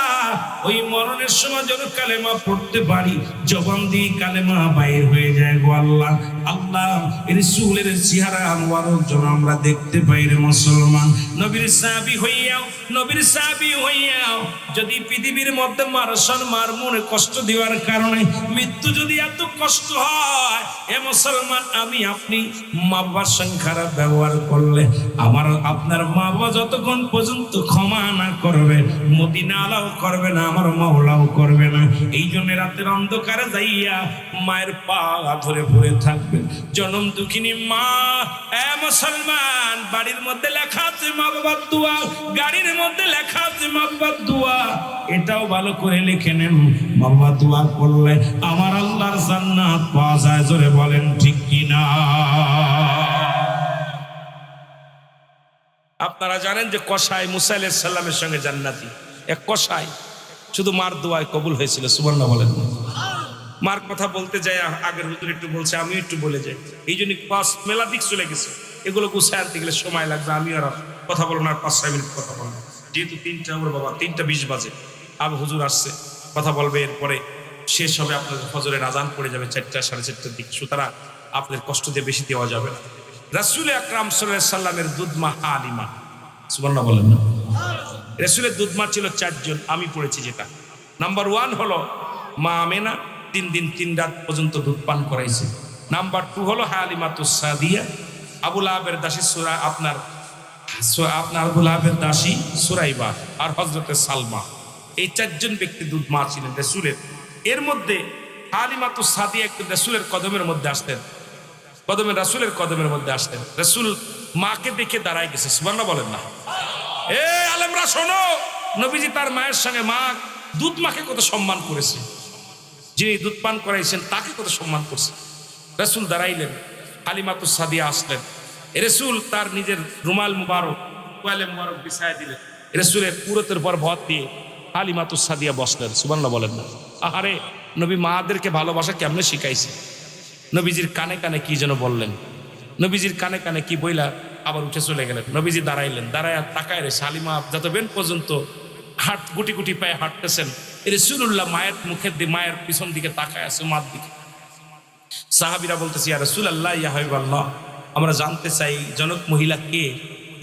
ওই মরণের সময় যেন কালেমা পড়তে পারি, জবান দিয়ে কালেমা বাইর হয়ে যায় গো আল্লাহ। আল্লাহ রাসূলের চেহারা আনওয়ারক যেন আমরা দেখতে পাই রে মুসলমান। নবীর সাহাবী হইয়াও যদি পৃথিবীর মধ্যে মার মনে কষ্ট দেওয়ার কারণে মৃত্যু যদি এত কষ্ট হয়, এ মুসলমান আমি আপনি মা বাবার সঙ্গে খারাপ ব্যবহার করলে, আমার আপনার মা বাবা যতক্ষণ পর্যন্ত ক্ষমা না করবে, মদিনা আলাও করবে না, আমার মাওলাও করবে না। এই জন্য রাতের অন্ধকারে যাইয়া মায়ের পা ধরে পড়ে থাকবেন। জনম দুঃখিনী মা, এ মুসলমান, বাড়ির মধ্যে লেখা আছে মা বাবার দোয়া, গাড়ির মধ্যে লেখা আছে মা বাবার দোয়া, এটাও ভালো করে লিখে নেন। মা বাবা দোয়া করলে আমার আল্লাহর জান্নাত পাওয়া যায়। জোরে বলেন ঠিক কিনা? আপনারা জানেন যে কসাই মুসা আলাইহিস সালামের সঙ্গে জান্নাতি এক কসাই, শুধু মার দোয়ায় কবুল হয়েছিল। সুবহানাল্লাহ বলেন। মার কথা বলতে যায়, আগের হুজুর একটু বলছে, আমি একটু বলে যাই, এই জন্য মেলা দিক চলে গেছে। এগুলো গুছায় আনতে গেলে সময় লাগবে। আমি আর কথা বলবো না, 5-6 মিনিট কথা বলবো, যেহেতু 3টা ওর বাবা 3:20 বাজে। আবার হুজুর আসছে, কথা বলবে, এরপরে শেষ হবে, আপনাদের ফজরের আজান পড়ে যাবে 4টা 4:30টার দিক। সুতরাং আপনাদের কষ্ট দিয়ে বেশি দেওয়া যাবে না। রাসূল আকরাম সাল্লাল্লাহু আলাইহি সাল্লামের দুধমা হালিমা, সুবহানাল্লাহ বলেন না। রাসূলের দুধমা ছিল 4 জন, আমি পড়েছি যেটা। নাম্বার 1 হলো মা আমেনা, 3 দিন 3 রাত পর্যন্ত দুধ পান করাইছে। নাম্বার 2 হলো হালিমাতুস সাদিয়া, আবু লাহাবের দাসী আপনার আবু লাহাবের দাসী সুরাইবা আর হযরতে সালমা। এই 4 জন ব্যক্তি দুধ মা ছিলেন রাসূলের। এর মধ্যে হালিমাতুস সাদিয়া একটু রাসূলের কদমের মধ্যে আসতেন, রাসূলের কদমের মধ্যে আসতেন। রাসূল মাকে দেখে দাঁড়ায় গেছে। সুবহানাল্লাহ বলেন না। এ আলেমরা শোনো, নবীজি তার মায়ের সঙ্গে মা দুধ মাকে কত সম্মান করেছে, যিনি দুধ পান করাইছেন তাকে কত সম্মান করছে। রাসূল দাঁড়াইলেন, হালিমাতুস সাদিয়া আসলেন। রাসূল তার নিজের রুমাল মুবারক, তোয়ালে মুবারক বিছায় দিলেন। রাসূলের পুরতের পর ভর দিয়ে হালিমাতুস সাদিয়া বসলেন। সুবহানাল্লাহ বলেন না। আহারে, নবী মাদেরকে ভালোবাসা কেমনে শিখাইছে। নবীজির কানে কানে কি যেন বললেন, নবীজির কানে কানে কি বইলা আবার উঠে চলে গেলেন। নবীজি দাঁড়াইলেন, দাঁড়ায় তাকায় রে হালিমা যতবেন পর্যন্ত হাট গুটি গুটি পায়ে হাঁটতেছেন, রাসূলুল্লাহ মায়ের মুখের দিকে, মায়ের পিছন দিকে তাকায় আছে, মার দিকে। সাহাবীরা বলতেছে, ইয়া রাসূলুল্লাহ, ইয়া হাবিবাল্লাহ, আমরা জানতে চাই জনক মহিলা কে,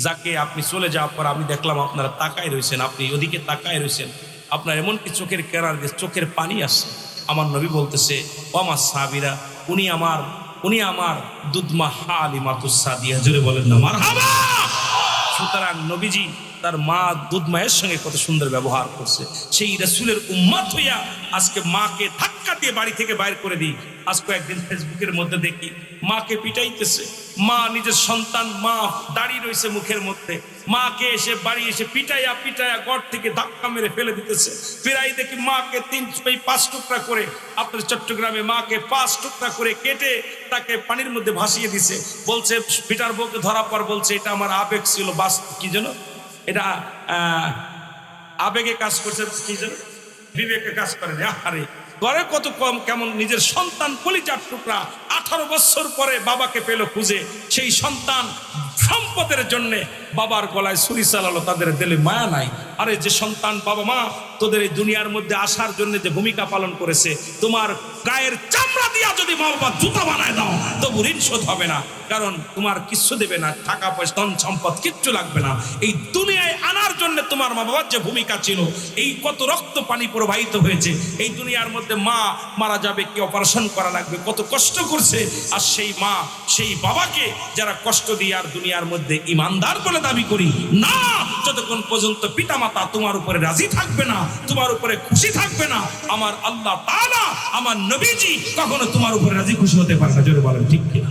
যাকে আপনি চলে যাওয়ার পর আমি দেখলাম আপনারা তাকায় রয়েছেন, আপনি ওদিকে তাকায় রয়েছেন, আপনার এমন কি চোখের কেরার দিয়ে চোখের পানি আসছে। আমার নবী বলতেছে ও আমার সাহাবীরা, উনি আমার দুধমা হালিমাতুস সাদিয়া, জোরে বলেন না মারহাবা। সুতরাং নবীজি তার মা দুধ মায়ের সঙ্গে কত সুন্দর ব্যবহার করছে। সেই রাসূলের উম্মত হইয়া আজকে মাকে ধাক্কা দিয়ে বাড়ি থেকে বাইর করে দিই। আজকে একদিন ফেসবুকের মধ্যে দেখি মাকে পিটাইতেছে, মা নিজের সন্তান, মা দাঁড়িয়ে রয়েছে মুখের মধ্যে, মাকে এসে বাড়ি এসে পিটাইয়া পিটাইয়া ঘর থেকে ধাক্কা মেরে ফেলে দিতেছে। ফেরাই দেখি মাকে 5 টুকরা করে, আপনার চট্টগ্রামে মাকে 5 টুকরা করে কেটে তাকে পানির মধ্যে ভাসিয়ে দিছে। বলছে পিটার বউকে ধরা পর বলছে এটা আমার আবেগ ছিল, বাস কি যেন এটা আবেগে কাজ করছে, কি যেন বিবেকে কাজ করে। আরে ঘরে কত কম কেমন নিজের সন্তান কলিজার টুকরা 18 বছর পরে বাবাকে পেল খুঁজে, সেই সন্তান সম্পদের জন্য বাবার গলায় ছুরি চালালো, তাদের দিলে মায়া নাই। আরে যে সন্তান বাবা মা তোদের এই দুনিয়ার মধ্যে আসার জন্য যে ভূমিকা পালন করেছে, তোমার গায়ের চামড়া দিয়া যদি মা বাবা জুতা বানায় দাও তবু ঋণ শোধ হবে না, কারণ তোমার কিচ্ছু দেবে না, টাকা পয়সা ধন সম্পদ কিচ্ছু লাগবে না। এই দুনিয়ায় আনার জন্য তোমার মা বাবার যে ভূমিকা ছিল, এই কত রক্ত পানি প্রবাহিত হয়েছে, এই দুনিয়ার মধ্যে মা মারা যাবে, কি অপারেশন করা লাগবে, কত কষ্ট করছে। আর সেই মা সেই বাবাকে যারা কষ্ট দিয়ে আর দুনিয়ার মধ্যে ইমানদার বলে দাবি করি না, যতক্ষণ পর্যন্ত পিতামাতা তোমার উপরে রাজি থাকবে না, তোমার উপরে খুশি থাকবে না, আমার আল্লাহ তাআলা আমার নবীজি কখনো তোমার উপরে রাজি খুশি হতে পারে না। জোরে বলেন ঠিক কিনা?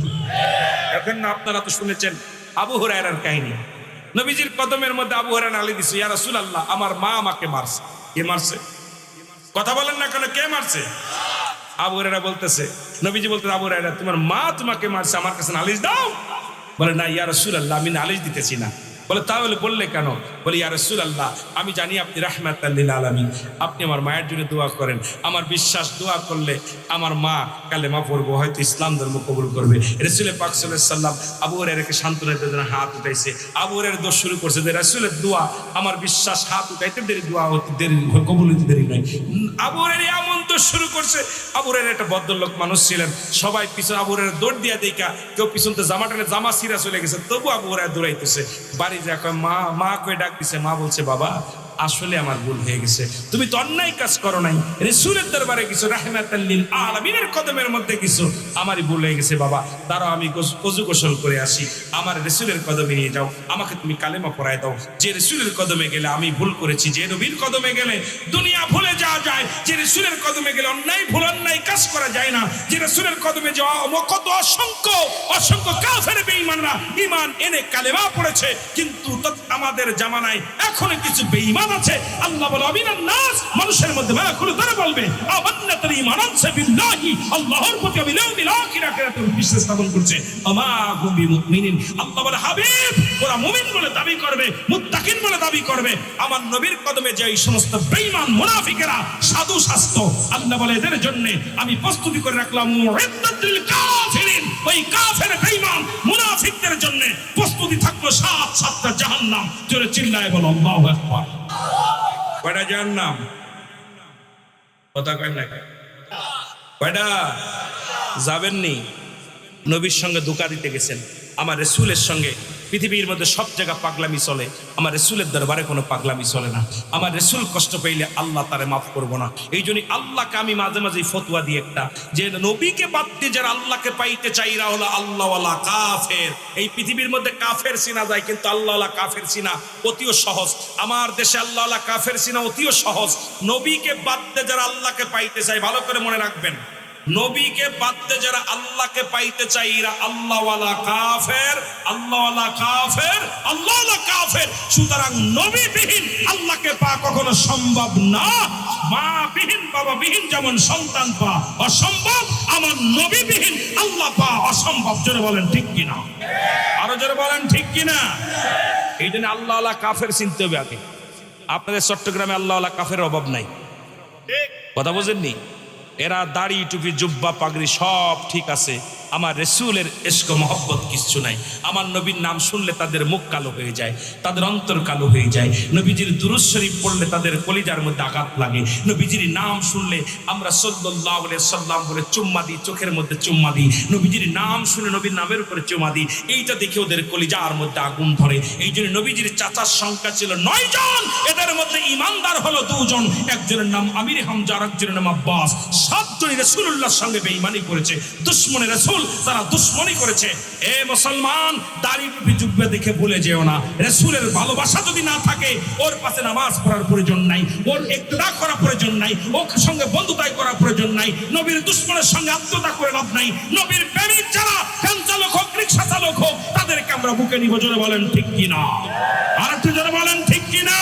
এখন না আপনারা তো শুনেছেন আবু হুরায়রার কাহিনী। নবীজির কদমের মধ্যে আবু হুরায়রা নালি দিছে, ইয়া রাসূলুল্লাহ আমার মা আমাকে মারছে। কে মারছে? কথা বলেন না কেন, কে মারছে? আবু হুরায়রা বলতেছে, নবীজি বলতে আবু হুরায়রা তোমার মা তোমাকে মারছে, আমার কাছে নালিশ দাও। বলে না ইয়া রাসূলুল্লাহ আমি নালিশ দিতেছি না। বলে তাহলে বললে কেন? বলে ইয়া রাসূলুল্লাহ আমি জানি আপনি রাহমাতাল লিল আলামিন, আপনি আমার মায়ের জন্য দোয়া করেন, আমার বিশ্বাস দোয়া করলে আমার মা কালেমা পড়বো, হয়তো ইসলাম ধর্ম কবুল করবে। রাসূল পাক সাল্লাল্লাহু আলাইহি সাল্লাম আবু হুরায়রাকে সান্ত্বনা দেওয়ার জন্য হাত উঠাইছে। আবু হুরায়রা দোষ শুরু করছে যে রাসূলের দোয়া, আমার বিশ্বাস হাত উঠাইতে দেরি, দোয়া হতে দেরি, কবুল হতে দেরি নয়। আবু হুরায়রা এমন দোষ শুরু করছে। আবু হুরায়রা একটা ভদ্রলোক মানুষ ছিলেন, সবাই পিছনে আবু হুরায়রা দৌড় দিয়া দেখা কেউ পিছনতে জামা ছিঁড়া চলে গেছে, তবু আবু হুরায়রা দৌড়াইতেছে। বাড়ি যা মা কয়ে ডাক দিছে, মা বলছে বাবা আসলে আমার ভুল হয়ে গেছে, তুমি তো অন্যায় কাজ করো নাই, রাসূলের দরবারে কিছু রাহমাতাল লিল আলামিনের কদমের মধ্যে কিছু, আমারই ভুল হয়ে গেছে বাবা, দাঁড়াও আমি ওযু গোসল করে আসি, আমার রাসূলের কদমে নিয়ে যাও, আমাকে তুমি কালেমা পড়ায় দাও। যে রাসূলের কদমে গেলে আমি ভুল করেছি, যে নবীর কদমে গেলে দুনিয়া ভুলে যাওয়া যায়, যে রাসূলের কদমে গেলে অন্যায় কাজ করা যায় না, যে রাসূলের কদমে যাওয়া কত অসংখ্য কাফের বেঈমানরা ঈমান এনে কালেমা পড়েছে, কিন্তু আমাদের জামানায় এখনো কিছু বেঈমান আছে। আল্লাহ বলে আমিনান নাস, মানুষের মধ্যে মাখলু তারা বলবে আমান্না তার ঈমান আছে বিল্লাহি, আল্লাহর প্রতি আমি ইয়াউমিল আখিরাতে বিশ্বাস স্থাপন করছে, আমা হুম বিমুমিনিন। আল্লাহ বলে হাবিব ওরা মুমিন বলে দাবি করবে, মুত্তাকিন বলে দাবি করবে, আমার নবীর কদমে যে এই সমস্ত বেঈমান মুনাফিকেরা সাধু শাস্ত্র, আল্লাহ বলে এদের জন্য আমি প্রস্তুতি করে রাখলাম মুইদ্দাতুল কাফিরিন, ওই কাফের বেঈমান মুনাফিকদের জন্য প্রস্তুতি থাকলো 7টা জাহান্নাম। জোরে চিল্লায় বলো আল্লাহু আকবার। কয়টা জাহান্নাম? কথা কয় না কয়টা? যাবেননি? নবীর সঙ্গে ধোঁকা দিতে গেছেন, আমার রাসূলের সঙ্গে পৃথিবীর মধ্যে সব জায়গা পাগলামি চলে, আমার রাসূলের দরবারে কোনো পাগলামি চলে না। আমার রাসূল কষ্ট পাইলে আল্লাহ তারে মাফ করবো না। এই জন্য আল্লাহকে আমি মাঝে মাঝে ফতোয়া দিই একটা, যে নবীকে বাদ দিয়ে যারা আল্লাহকে পাইতে চাই এরা হলো আল্লাহওয়ালা কাফের। এই পৃথিবীর মধ্যে কাফের চিনা যায়, কিন্তু আল্লাহওয়ালা কাফের চিনা অতিও সহজ। আমার দেশে আল্লাহওয়ালা কাফের চিনা অতিও সহজ। নবীকে বাদ দিয়ে যারা আল্লাহকে পাইতে চায়, ভালো করে মনে রাখবেন, নবীকে বাদ দিয়ে যারা আল্লাহকে পাইতে চাই এরা আল্লাহওয়ালা কাফের, আল্লাহওয়ালা কাফের, আল্লাহওয়ালা কাফের। সুতরাং নবীবিহীন আল্লাহকে পাওয়া কখনো সম্ভব না। মা বিহীন বাবা বিহীন যেমন সন্তান পাওয়া অসম্ভব, আমার নবীবিহীন আল্লাহ পাওয়া অসম্ভব। জোরে বলেন ঠিক কিনা? আরো জোরে বলেন ঠিক কিনা? এই জন্য আল্লাহওয়ালা কাফের চিনতে হবে আগে। আপনাদের চট্টগ্রামে আল্লাহওয়ালা কাফের অভাব নাই, কথা বোঝেননি? এরা দাড়ি টুপি জুব্বা পাগড়ি সব ঠিক আছে, আমার রসুলের ইশক মহব্বত কিচ্ছু নাই। আমার নবীর নাম শুনলে তাদের মুখ কালো হয়ে যায়, তাদের অন্তর কালো হয়ে যায়। নবীজির দুরূদ শরীফ পড়লে তাদের কলিজার মধ্যে আঘাত লাগে। নবীজির নাম শুনলে আমরা সাল্লাল্লাহু আলাইহি সাল্লাম বলে চুম্মা দিই, চোখের মধ্যে চুম্মা দিই। নবীজির নাম শুনে নবীর নামের উপরে চুম্মা দিই। এইটা দেখে ওদের কলিজার মধ্যে আগুন ধরে। এই জন্য নবীজির চাচার সংখ্যা ছিল 9 জন, এদের মধ্যে ঈমানদার হলো 2 জন, একজনের নাম আমির হামজা আর একজনের নাম আব্বাস। 7 জনই রাসূলুল্লাহর সঙ্গে বেঈমানি করেছে, দুশমনে রাসূল তারা দুশমনি করেছে। এ মুসলমান, দাড়ি টুপি জুব্বা দেখে ভুলে যেও না, রাসূলের ভালোবাসা যদি না থাকে ওর পাশে নামাজ পড়ার প্রয়োজন নাই, ওর ইক্তেদা করার প্রয়োজন নাই, ওর সঙ্গে বন্ধুতাই করার প্রয়োজন নাই। নবীর দুশমনের সঙ্গে আত্মীয়তা করে লাভ নাই। নবীর প্রেমিক যারা ভ্যান চালক হোক, রিকশা চালক হোক, তাদেরকে আমরা বুকে নিব। জোরে বলেন ঠিক কিনা? আর একটু জোরে বলেন ঠিক কিনা?